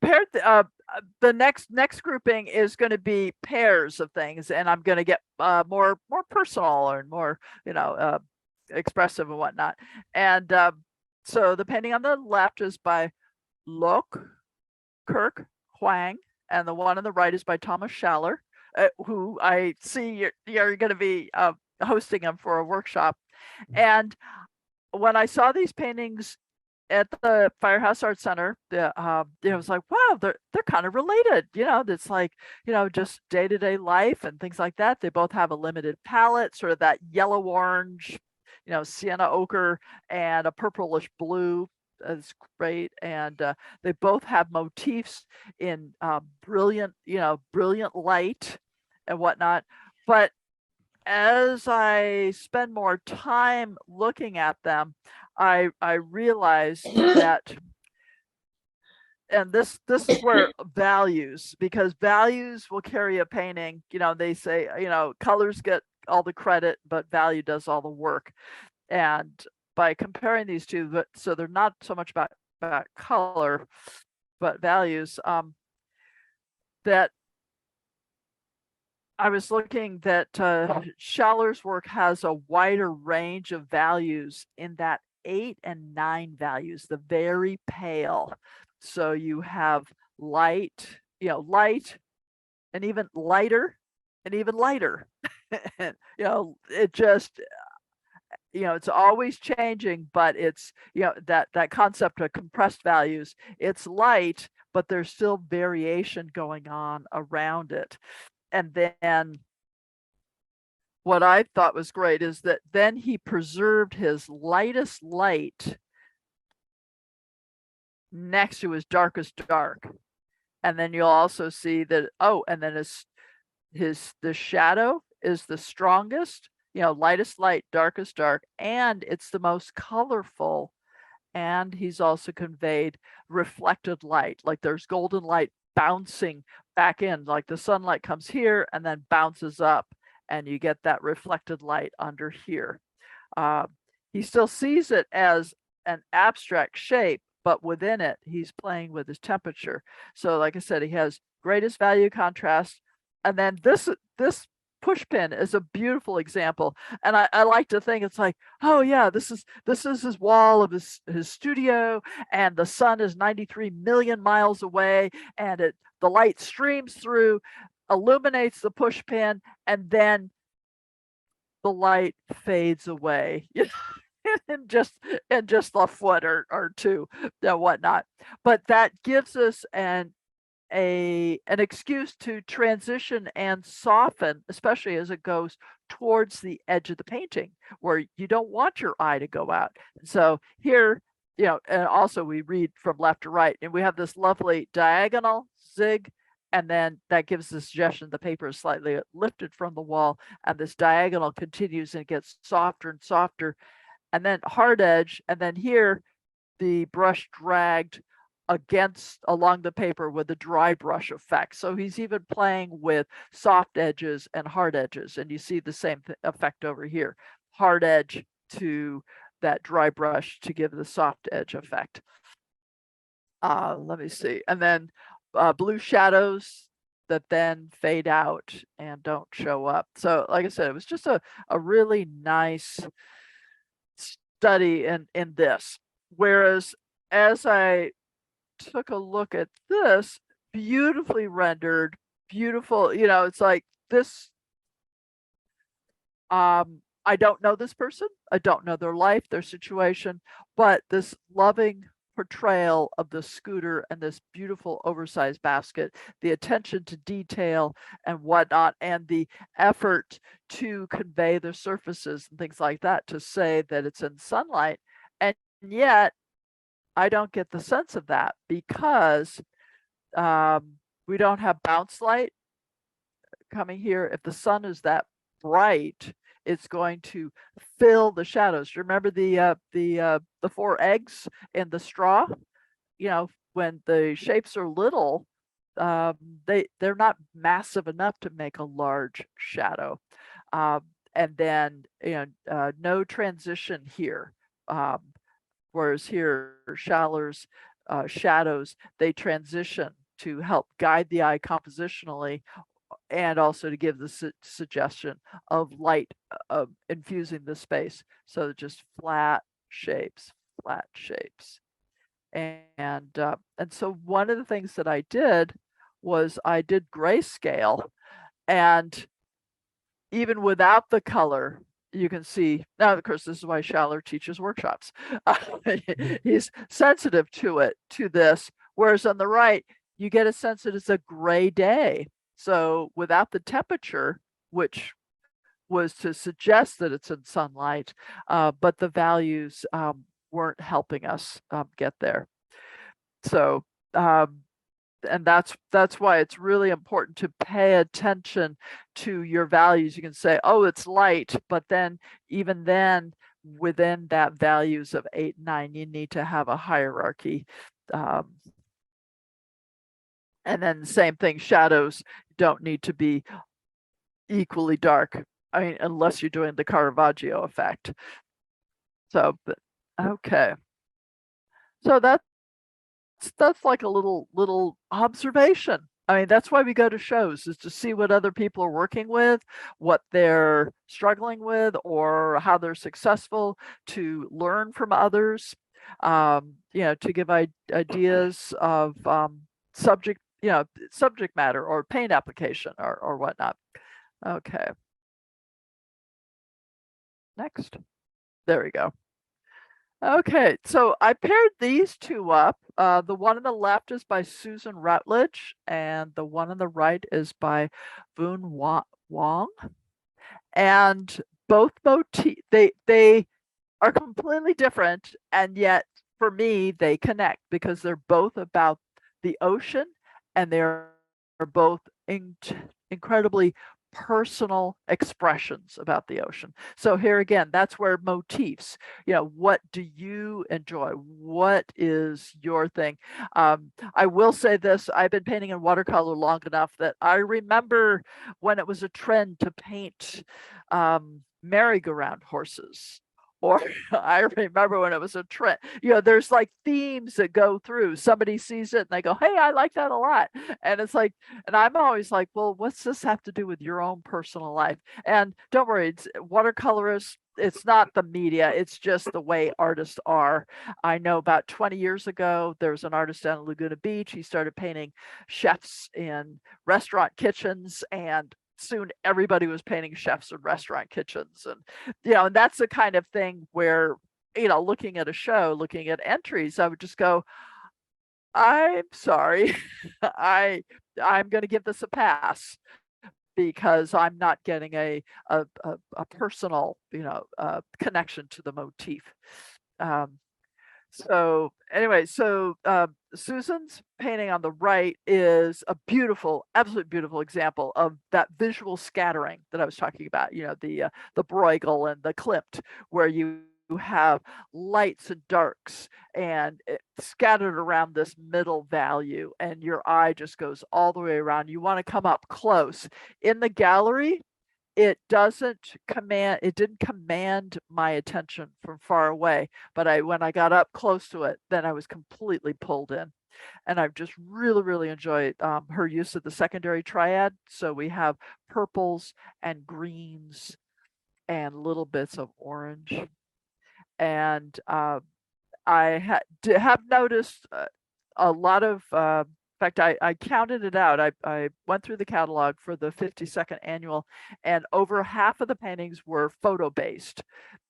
paired the next grouping is going to be pairs of things, and I'm going to get more personal and more expressive and whatnot. And so the painting on the left is by Lok Kirk Huang, and the one on the right is by Thomas Schaller, who I see you're going to be hosting him for a workshop. And when I saw these paintings at the Firehouse Art Center, it was like, wow, they're kind of related. It's like, just day-to-day life and things like that. They both have a limited palette, sort of that yellow orange, sienna ochre and a purplish blue. That's great. And they both have motifs in brilliant light and whatnot. But as I spend more time looking at them, I realize that, and this is where values, because values will carry a painting. They say, colors get all the credit, but value does all the work. And by comparing these two, so they're not so much about color, but values, that I was looking that Schaller's work has a wider range of values in that 8 and 9 values, the very pale. So you have light, light, and even lighter, and even lighter. It just, it's always changing, but it's, that concept of compressed values, it's light, but there's still variation going on around it. And then what I thought was great is that then he preserved his lightest light next to his darkest dark. And then you'll also see that, and then the shadow is the strongest, lightest light, darkest dark, and it's the most colorful. And he's also conveyed reflected light, like there's golden light bouncing back in, like the sunlight comes here and then bounces up, and you get that reflected light under here. He still sees it as an abstract shape, but within it, he's playing with his temperature. So like I said, he has greatest value contrast. And then this push pin is a beautiful example. And I like to think it's like, oh yeah, this is his wall of his studio, and the sun is 93 million miles away, and the light streams through, illuminates the push pin, and then the light fades away. and just a foot or two and whatnot. But that gives us an excuse to transition and soften, especially as it goes towards the edge of the painting, where you don't want your eye to go out. So here, and also we read from left to right, and we have this lovely diagonal zig, and then that gives the suggestion the paper is slightly lifted from the wall, and this diagonal continues and gets softer and softer, and then hard edge, and then here the brush dragged along the paper with a dry brush effect. So he's even playing with soft edges and hard edges, and you see the same effect over here. Hard edge to that dry brush to give the soft edge effect. Let me see. And then blue shadows that then fade out and don't show up. So like I said, it was just a really nice study in this. Whereas as I took a look at this, beautifully rendered, beautiful, it's like this. I don't know this person. I don't know their life, their situation, but this loving portrayal of the scooter and this beautiful oversized basket, the attention to detail and whatnot, and the effort to convey the surfaces and things like that, to say that it's in sunlight. And yet I don't get the sense of that, because we don't have bounce light coming here. If the sun is that bright, it's going to fill the shadows. Remember the 4 eggs in the straw? When the shapes are little, they're not massive enough to make a large shadow. And then no transition here. Whereas here, Schaller's shadows, they transition to help guide the eye compositionally and also to give the suggestion of light infusing the space. So just flat shapes. And so one of the things that I did was I did grayscale, and even without the color, you can see now, of course, this is why Schaller teaches workshops. He's sensitive to this, whereas on the right, you get a sense that it's a gray day. So without the temperature, which was to suggest that it's in sunlight, but the values weren't helping us get there. So, and that's why it's really important to pay attention to your values. You can say, oh, it's light, but then even then within that values of 8 and 9, you need to have a hierarchy. And then same thing, shadows don't need to be equally dark. I mean, unless you're doing the Caravaggio effect. So, but, okay. So that's like a little observation. I mean, that's why we go to shows, is to see what other people are working with, what they're struggling with, or how they're successful, to learn from others, to give ideas of subject matter or paint application or whatnot. Okay. Next. There we go. Okay, so I paired these two up. The one on the left is by Susan Rutledge, and the one on the right is by Voon Wong. And both motifs, they are completely different, and yet for me they connect because they're both about the ocean, and they're both incredibly personal expressions about the ocean. So here again, that's where motifs, what do you enjoy? What is your thing? I will say this, I've been painting in watercolor long enough that I remember when it was a trend to paint merry-go-round horses. Or I remember when it was a trend, there's like themes that go through. Somebody sees it and they go, hey, I like that a lot. And it's like, and I'm always like, well, what's this have to do with your own personal life? And don't worry, it's watercolorists. It's not the media. It's just the way artists are. I know about 20 years ago, there was an artist down at Laguna Beach. He started painting chefs in restaurant kitchens, and soon everybody was painting chefs in restaurant kitchens. And and that's the kind of thing where looking at a show, looking at entries, I would just go, I'm sorry, I'm going to give this a pass, because I'm not getting a personal connection to the motif. So anyway, Susan's painting on the right is a beautiful, absolutely beautiful example of that visual scattering that I was talking about, the Bruegel and the Klimt, where you have lights and darks and scattered around this middle value, and your eye just goes all the way around. You want to come up close. In the gallery, it didn't command my attention from far away, but when I got up close to it, then I was completely pulled in. And I've just really enjoyed her use of the secondary triad. So we have purples and greens and little bits of orange. And I have noticed a lot of in fact, I counted it out. I went through the catalog for the 52nd annual, and over half of the paintings were photo based,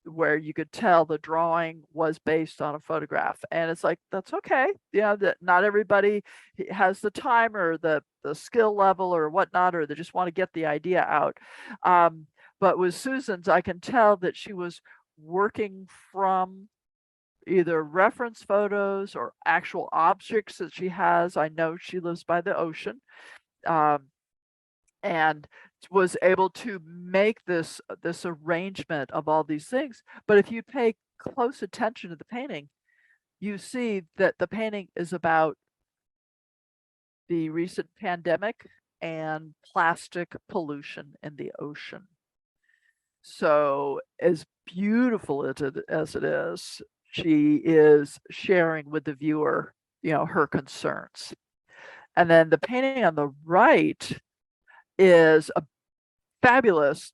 where you could tell the drawing was based on a photograph. And it's like, that's okay. That not everybody has the time or the skill level or whatnot, or they just want to get the idea out. But with Susan's, I can tell that she was working from either reference photos or actual objects that she has. I know she lives by the ocean, and was able to make this arrangement of all these things. But if you pay close attention to the painting, you see that the painting is about the recent pandemic and plastic pollution in the ocean. So as beautiful as it is, she is sharing with the viewer, her concerns. And then the painting on the right is a fabulous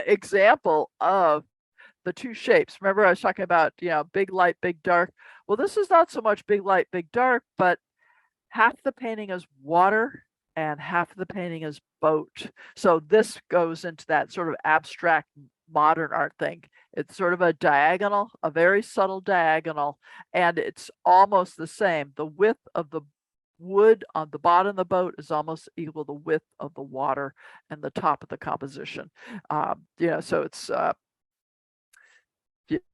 example of the two shapes. Remember I was talking about, big light, big dark. Well, this is not so much big light, big dark, but half the painting is water and half the painting is boat. So this goes into that sort of abstract modern art thing. It's sort of a diagonal, a very subtle diagonal, and it's almost the same. The width of the wood on the bottom of the boat is almost equal to the width of the water and the top of the composition. So it's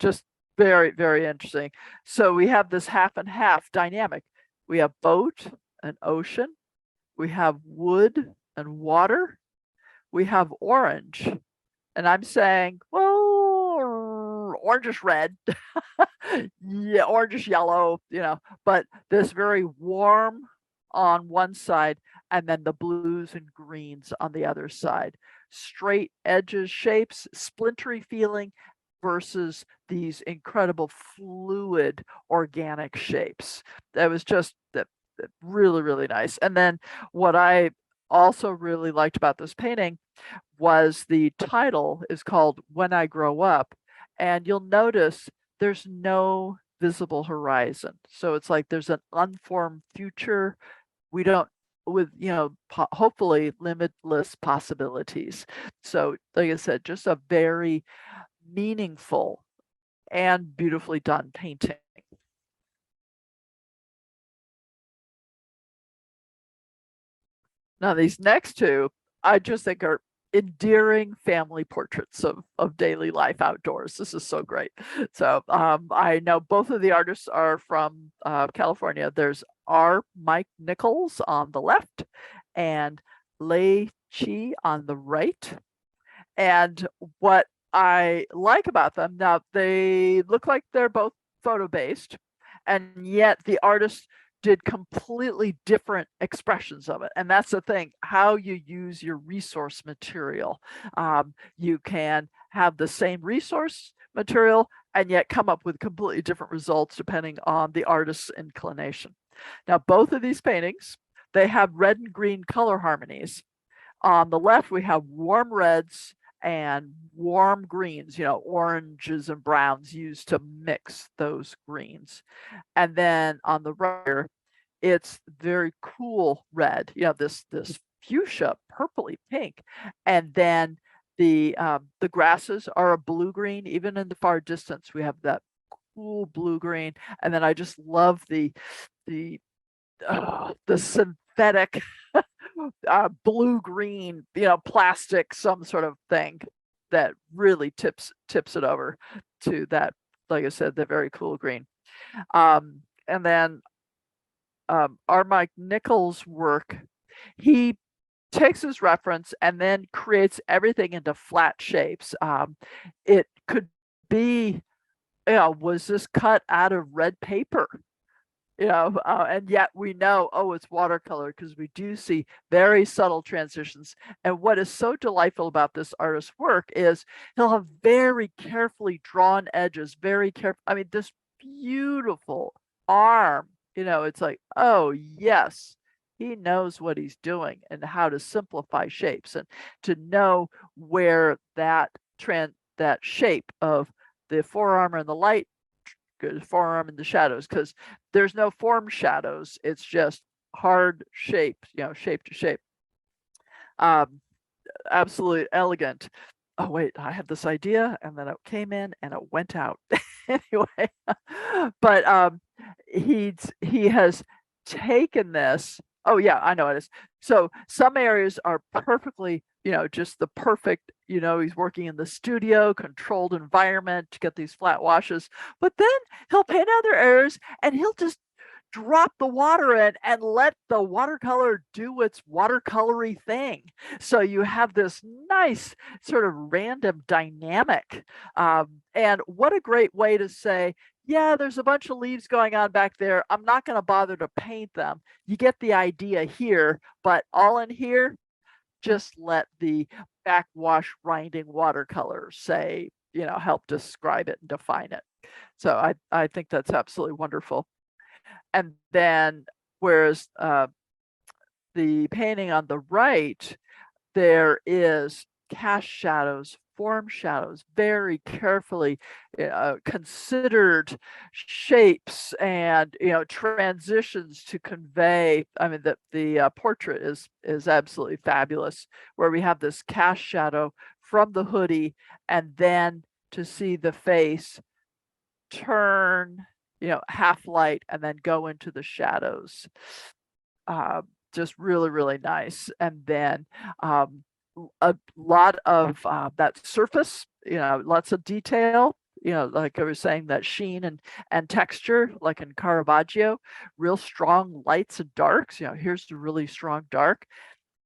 just very, very interesting. So we have this half and half dynamic. We have boat and ocean. We have wood and water. We have orange. And I'm saying, well, orange is red. Yeah, orange is yellow, but this very warm on one side and then the blues and greens on the other side. Straight edges, shapes, splintery feeling versus these incredible fluid organic shapes. That was just really, really nice. And then what I also really liked about this painting was the title is called When I Grow Up. And you'll notice there's no visible horizon. So it's like there's an unformed future. We don't, with, hopefully limitless possibilities. So like I said, just a very meaningful and beautifully done painting. Now these next two, I just think are endearing family portraits of daily life outdoors. This is so great. So I know both of the artists are from California. There's Mike Nichols on the left and Lei Chi on the right. And what I like about them, now they look like they're both photo based, and yet the artist did completely different expressions of it. And that's the thing, how you use your resource material. You can have the same resource material and yet come up with completely different results depending on the artist's inclination. Now, both of these paintings, they have red and green color harmonies. On the left, we have warm reds and warm greens, oranges and browns used to mix those greens. And then on the right, it's very cool red, this fuchsia, purpley pink. And then the grasses are a blue green. Even in the far distance, we have that cool blue green. And then I just love the synthetic blue green, plastic, some sort of thing that really tips it over to that, like I said, the very cool green. And then our Mike Nichols work, he takes his reference and then creates everything into flat shapes. It could be, was this cut out of red paper? And yet we know, it's watercolor, because we do see very subtle transitions. And what is so delightful about this artist's work is he'll have very carefully drawn edges, very careful. I mean, this beautiful arm, it's like, oh yes, he knows what he's doing and how to simplify shapes and to know where that shape of the forearm and the light, forearm in the shadows, because there's no form shadows, it's just hard shape, shape to shape. Absolutely elegant. Oh wait, I had this idea and then it came in and it went out. Anyway, but he has taken this. Oh yeah, I know it is. So some areas are perfectly, just the perfect, he's working in the studio, controlled environment to get these flat washes. But then he'll paint other areas and he'll just drop the water in and let the watercolor do its watercolory thing. So you have this nice sort of random dynamic. And what a great way to say, yeah, there's a bunch of leaves going on back there. I'm not going to bother to paint them. You get the idea here, but all in here, just let the backwash grinding watercolor say, help describe it and define it. So I think that's absolutely wonderful. And then, whereas the painting on the right, there is cast shadows, form shadows, very carefully considered shapes and transitions to convey. I mean, the portrait is absolutely fabulous, where we have this cast shadow from the hoodie, and then to see the face turn, half light and then go into the shadows. Just really, really nice. And then a lot of that surface, lots of detail, like I was saying, that sheen and texture, like in Caravaggio, real strong lights and darks. Here's the really strong dark.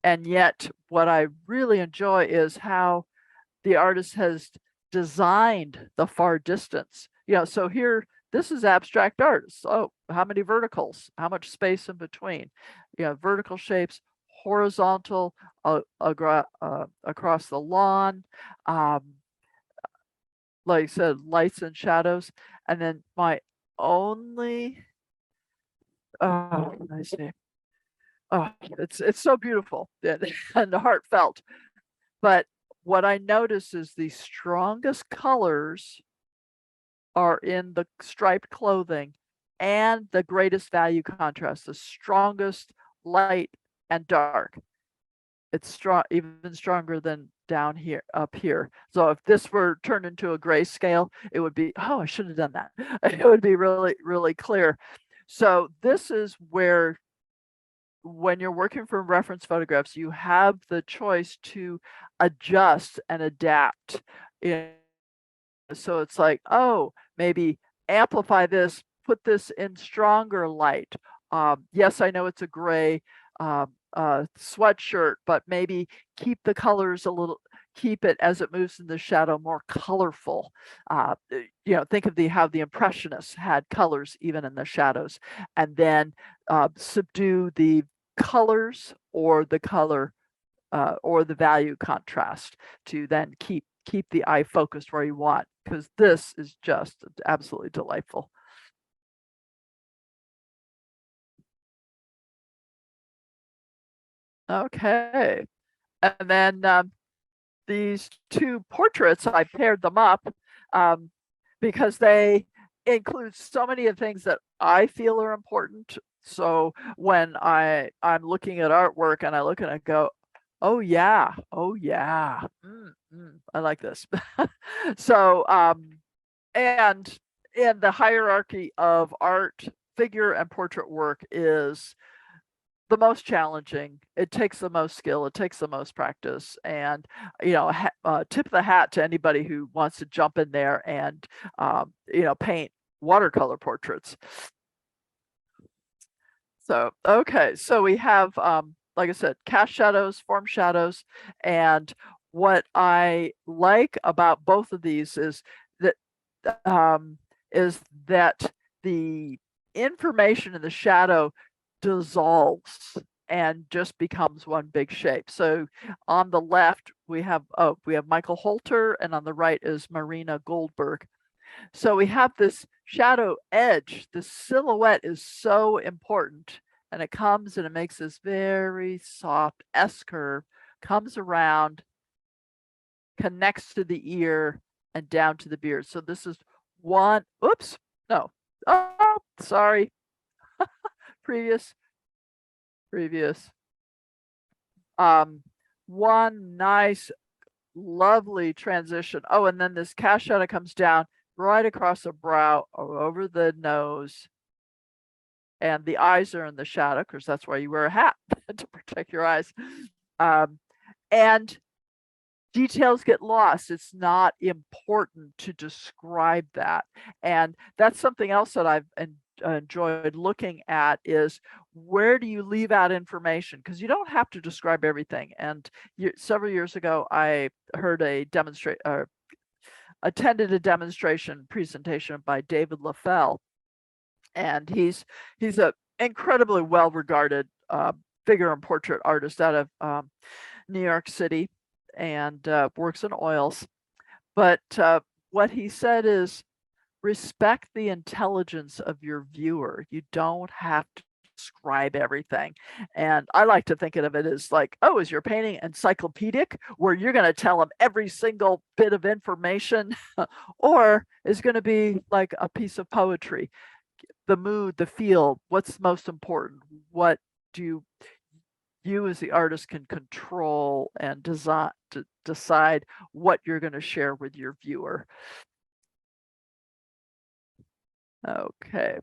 And yet what I really enjoy is how the artist has designed the far distance. So here, this is abstract art. So how many verticals? How much space in between? Vertical shapes, horizontal across the lawn. Like I said, lights and shadows. And then my only, I see. Oh, it's so beautiful and heartfelt. But what I notice is the strongest colors are in the striped clothing and the greatest value contrast, the strongest light and dark. It's strong, even stronger than down here, up here. So if this were turned into a grayscale, it would be, oh, I should have done that. It would be really, really clear. So this is where, when you're working from reference photographs, you have the choice to adjust and adapt. So it's like, oh, maybe amplify this, put this in stronger light. Yes, I know it's a gray sweatshirt, but maybe keep the colors a little, keep it as it moves in the shadow more colorful. Think of how the Impressionists had colors even in the shadows, and then subdue the colors or the color or the value contrast to then keep the eye focused where you want, because this is just absolutely delightful. Okay, and then these two portraits, I paired them up because they include so many of the things that I feel are important. So when I'm looking at artwork and I look and I go, oh yeah, I like this. So and in the hierarchy of art, figure and portrait work is the most challenging. It takes the most skill, it takes the most practice, and tip of the hat to anybody who wants to jump in there and paint watercolor portraits. So okay, so we have like I said, cast shadows, form shadows, and what I like about both of these is that the information in the shadow dissolves and just becomes one big shape. So on the left we have Michael Holter, and on the right is Marina Goldberg. So we have this shadow edge. The silhouette is so important, and it comes and it makes this very soft S curve, comes around, connects to the ear and down to the beard. So this is one, oops, no, oh, sorry. previous. One nice, lovely transition. Oh, and then this cast shadow comes down right across the brow, over the nose, and the eyes are in the shadow because that's why you wear a hat, to protect your eyes. And details get lost. It's not important to describe that. And that's something else that I've enjoyed looking at, is where do you leave out information? Because you don't have to describe everything. And several years ago, I heard attended a demonstration presentation by David Leffel, and he's a incredibly well-regarded figure and portrait artist out of New York City, and works in oils. But what he said is, respect the intelligence of your viewer. You don't have to describe everything. And I like to think of it as like, oh, is your painting encyclopedic where you're going to tell them every single bit of information, or is going to be like a piece of poetry, the mood, the feel, what's most important, what do you as the artist can control and design to decide what you're going to share with your viewer. Okay.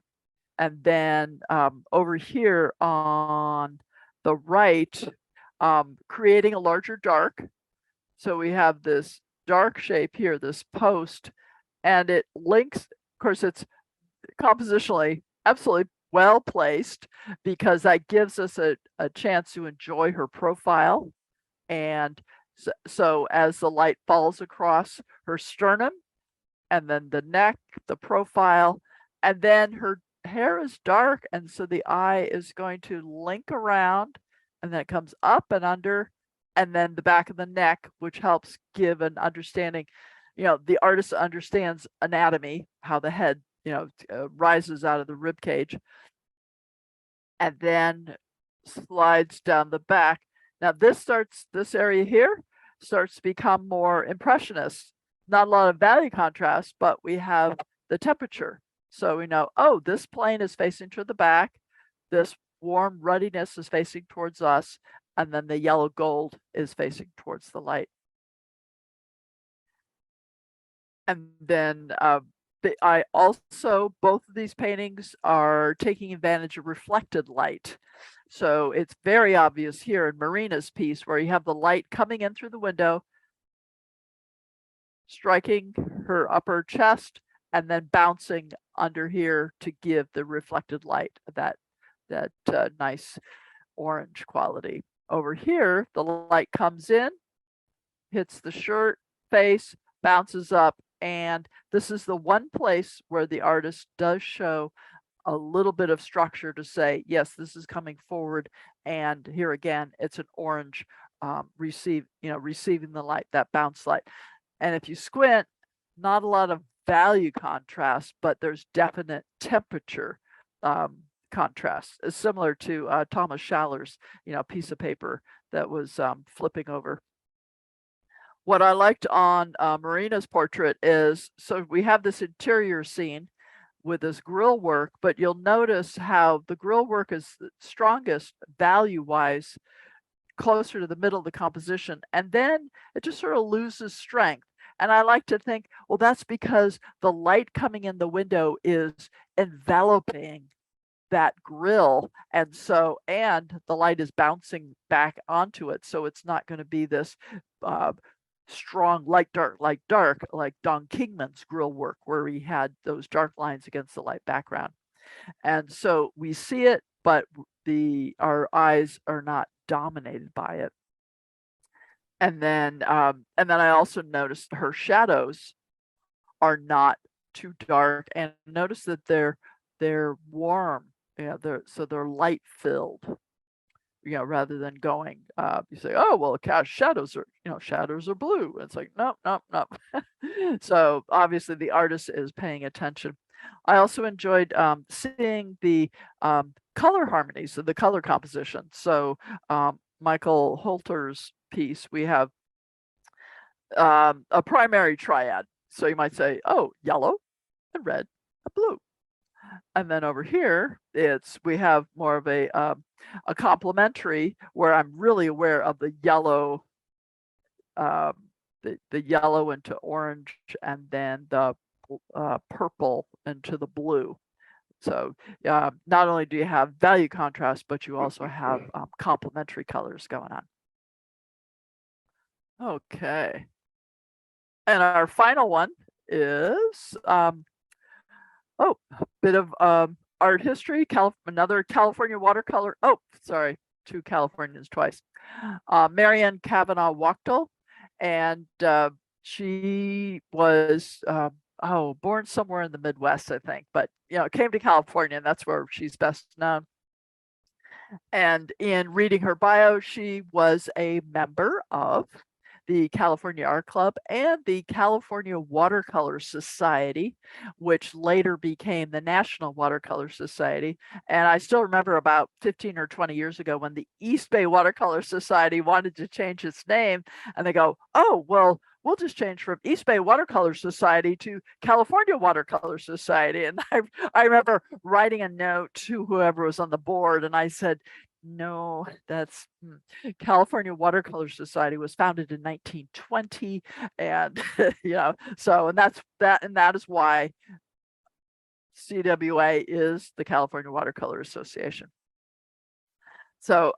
And then over here on the right, creating a larger dark. So we have this dark shape here, this post, and it links, of course, it's compositionally absolutely well placed because that gives us a chance to enjoy her profile. And so as the light falls across her sternum and then the neck, the profile, and then her hair is dark, and so the eye is going to link around, and then it comes up and under, and then the back of the neck, which helps give an understanding. You know, the artist understands anatomy, how the head, you know, rises out of the rib cage, and then slides down the back. Now this area here starts to become more impressionist. Not a lot of value contrast, but we have the temperature. So we know, oh, this plane is facing to the back, this warm ruddiness is facing towards us, and then the yellow gold is facing towards the light. And then I also, both of these paintings are taking advantage of reflected light. So it's very obvious here in Marina's piece where you have the light coming in through the window, striking her upper chest, and then bouncing under here to give the reflected light that nice orange quality. Over here, the light comes in, hits the shirt, face, bounces up, and this is the one place where the artist does show a little bit of structure to say, yes, this is coming forward, and here again, it's an orange receiving the light, that bounce light. And if you squint, not a lot of value contrast, but there's definite temperature contrast. It's similar to Thomas Schaller's, piece of paper that was flipping over. What I liked on Marina's portrait is, so we have this interior scene with this grill work, but you'll notice how the grill work is the strongest value-wise closer to the middle of the composition, and then it just sort of loses strength. And I like to think, well, that's because the light coming in the window is enveloping that grill, and the light is bouncing back onto it, so it's not going to be this strong light dark like Don Kingman's grill work where he had those dark lines against the light background. And so we see it, but our eyes are not dominated by it. And then I also noticed her shadows are not too dark, and notice that they're warm. They're light filled. Rather than going, you say, oh, well, shadows are blue. It's like, nope. So obviously the artist is paying attention. I also enjoyed seeing the color harmonies and the color composition. So Michael Holter's piece, we have a primary triad. So you might say, oh, yellow and red and blue. And then over here, we have more of a complementary where I'm really aware of the yellow, the yellow into orange, and then the purple into the blue. So not only do you have value contrast, but you also have complementary colors going on. Okay. And our final one is a bit of art history, another California watercolor. Oh, sorry, two Californians twice. Marianne Kavanaugh Wachtel, and she was born somewhere in the Midwest, I think, but came to California, and that's where she's best known. And in reading her bio, she was a member of the California Art Club and the California Watercolor Society, which later became the National Watercolor Society. And I still remember about 15 or 20 years ago when the East Bay Watercolor Society wanted to change its name, and they go, oh, well, we'll just change from East Bay Watercolor Society to California Watercolor Society. And I remember writing a note to whoever was on the board, and I said, no, that's California Watercolor Society was founded in 1920. And, so, and that is why CWA is the California Watercolor Association. So,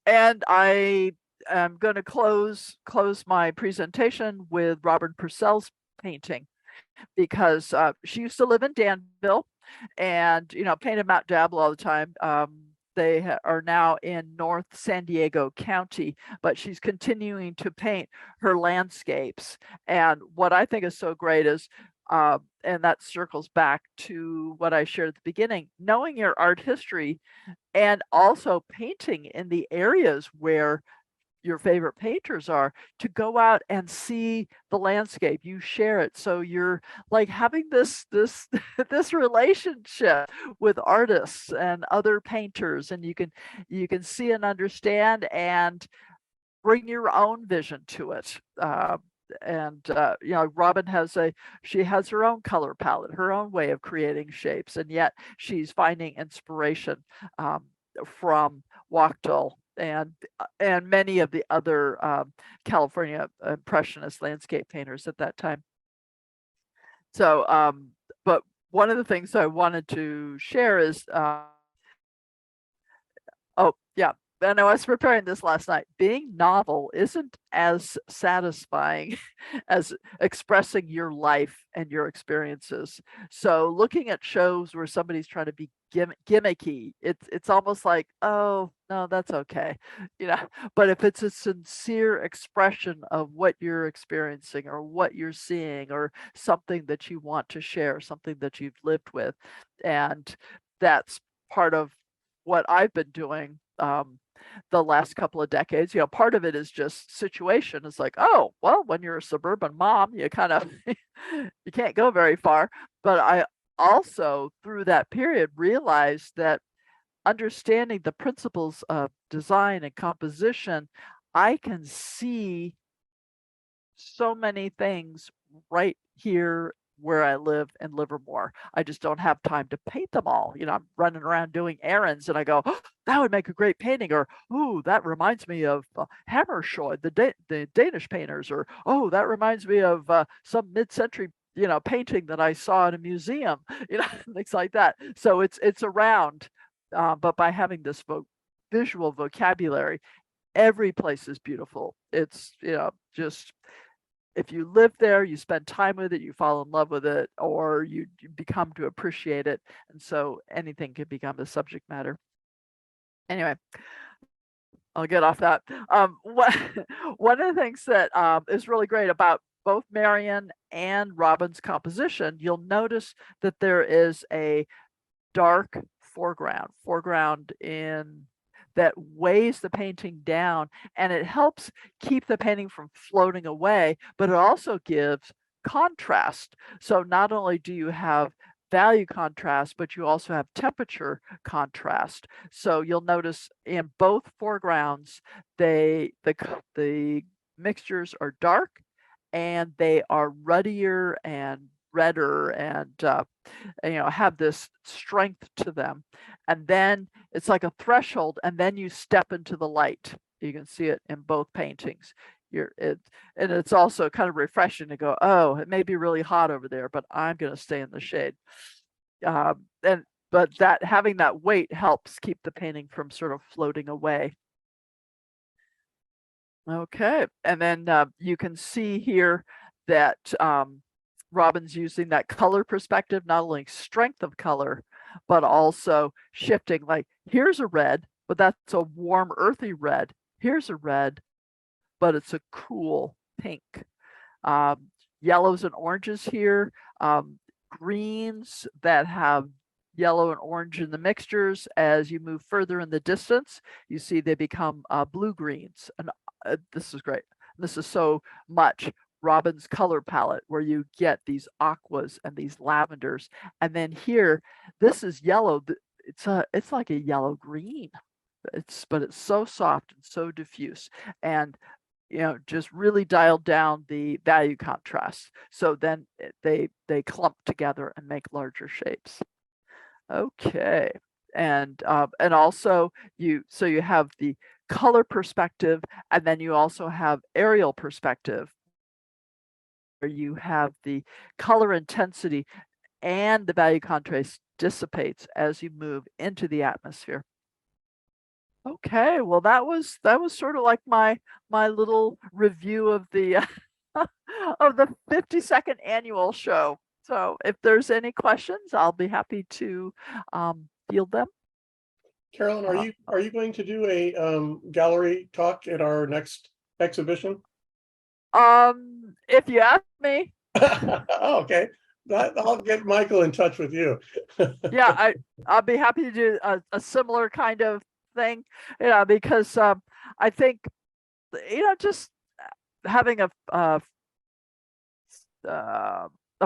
and I'm going to close my presentation with Robert Purcell's painting, because she used to live in Danville and, painted Mount Diablo all the time. They are now in North San Diego County, but she's continuing to paint her landscapes. And what I think is so great is, and that circles back to what I shared at the beginning, knowing your art history and also painting in the areas where your favorite painters are, to go out and see the landscape. You share it, so you're like having this this relationship with artists and other painters, and you can see and understand and bring your own vision to it. Robin has her own color palette, her own way of creating shapes, and yet she's finding inspiration from Wachtel and many of the other California Impressionist landscape painters at that time. So, but one of the things I wanted to share is, oh yeah, and I was preparing this last night. Being novel isn't as satisfying as expressing your life and your experiences. So looking at shows where somebody's trying to be gimmicky, it's almost like, oh no, that's okay, but if it's a sincere expression of what you're experiencing or what you're seeing or something that you want to share, something that you've lived with, and that's part of what I've been doing the last couple of decades. Part of it is just situation. It's like, oh, well, when you're a suburban mom, you kind of you can't go very far. But I also, through that period, realized that understanding the principles of design and composition, I can see so many things right here where I live in Livermore. I just don't have time to paint them all. I'm running around doing errands, and I go, oh, that would make a great painting, or oh, that reminds me of Hammershoid, the Danish painters, or oh, that reminds me of some mid-century painting that I saw in a museum, things like that. So it's around, but by having this visual vocabulary, every place is beautiful. It's just, if you live there, you spend time with it, you fall in love with it, or you become to appreciate it. And so anything can become a subject matter. Anyway, I'll get off that. One of the things that is really great about both Marion and Robin's composition, you'll notice that there is a dark foreground in that weighs the painting down, and it helps keep the painting from floating away, but it also gives contrast. So not only do you have value contrast, but you also have temperature contrast. So you'll notice in both foregrounds, the mixtures are dark, and they are ruddier and redder, and have this strength to them. And then it's like a threshold, and then you step into the light. You can see it in both paintings. And it's also kind of refreshing to go, oh, it may be really hot over there, but I'm going to stay in the shade. But that having that weight helps keep the painting from sort of floating away. Okay, and then you can see here that Robin's using that color perspective, not only strength of color, but also shifting, like here's a red, but that's a warm, earthy red. Here's a red, but it's a cool pink. Yellows and oranges here, greens that have yellow and orange in the mixtures. As you move further in the distance, you see they become blue greens. And this is great. This is so much Robin's color palette, where you get these aquas and these lavenders. And then here, this is yellow. It's like a yellow green. But it's so soft and so diffuse, and just really dialed down the value contrast. So then they clump together and make larger shapes. Okay, and also you have the color perspective, and then you also have aerial perspective, where you have the color intensity and the value contrast dissipates as you move into the atmosphere. Okay, well, that was sort of like my little review of the of the 52nd annual show. So if there's any questions, I'll be happy to field them. Carolyn, are you going to do a gallery talk at our next exhibition? If you ask me. Oh, okay. I'll get Michael in touch with you. Yeah, I'll be happy to do a similar kind of thing, because I think just having a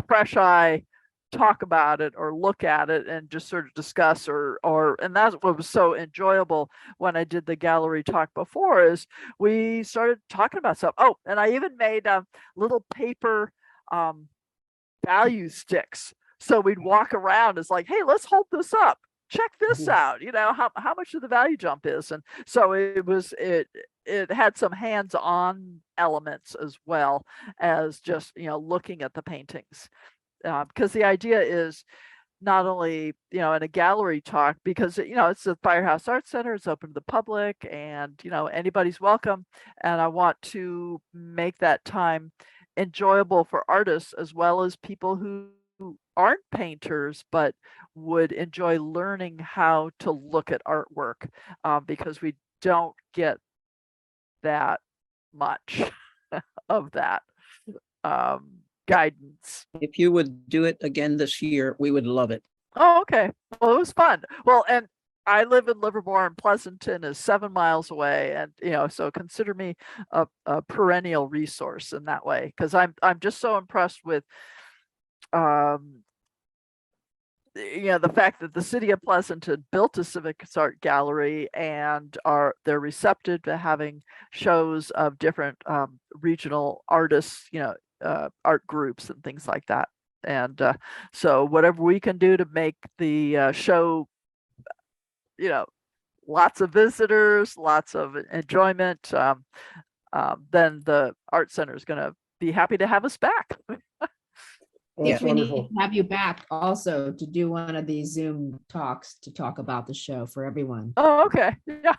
fresh eye talk about it or look at it and just sort of discuss and that's what was so enjoyable when I did the gallery talk before, is we started talking about stuff. Oh, and I even made little paper value sticks, so we'd walk around. It's like, hey, let's hold this up, check this out, how much of the value jump is. And so it had some hands-on elements as well as just looking at the paintings, because the idea is not only in a gallery talk, because it's the Firehouse Art Center, it's open to the public, and anybody's welcome, and I want to make that time enjoyable for artists as well as people who aren't painters but would enjoy learning how to look at artwork, because we don't get that much of that guidance. If you would do it again this year, we would love it. Oh, okay. Well, it was fun. Well, and I live in Livermore, and Pleasanton is 7 miles away, and so consider me a perennial resource in that way, because I'm just so impressed with the fact that the city of Pleasanton built a civic art gallery, and they're receptive to having shows of different regional artists, art groups and things like that. And so whatever we can do to make the show, lots of visitors, lots of enjoyment, then the art center is going to be happy to have us back. Well, that's We need wonderful. to have you back also to do one of these Zoom talks to talk about the show for everyone. Oh, okay. Yeah.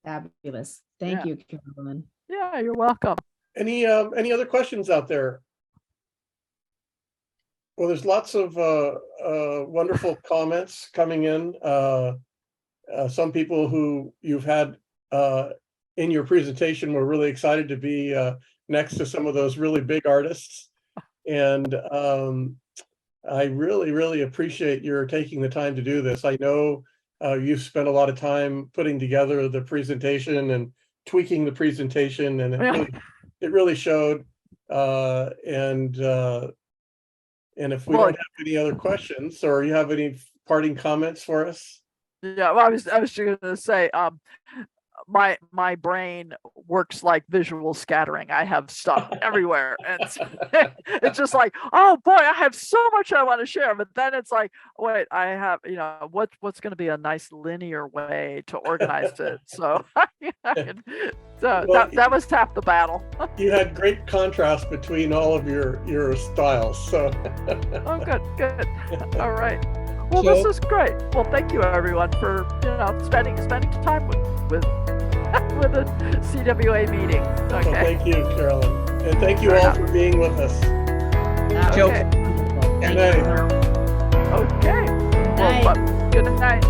Fabulous. Thank Yeah. you, Carolyn. Yeah, you're welcome. Any other questions out there? Well, there's lots of wonderful comments coming in. Some people who you've had in your presentation were really excited to be next to some of those really big artists. And I really, really appreciate your taking the time to do this. I know you've spent a lot of time putting together the presentation and tweaking the presentation, and it really showed. And if we don't have any other questions, or you have any parting comments for us? Yeah, well, I was just going to say, my brain works like visual scattering. I have stuff everywhere, and it's just like, oh boy, I have so much I want to share. But then it's like, wait, I have, what's going to be a nice linear way to organize it? So, that was half the battle. You had great contrast between all of your styles. So, oh, good. All right. Well, this is great. Well, thank you everyone for spending time with a CWA meeting. Okay. Well, thank you, Carolyn, and thank you all for being with us. That was Okay. wonderful. Good Thank night. you. Okay. Night. Well, good night.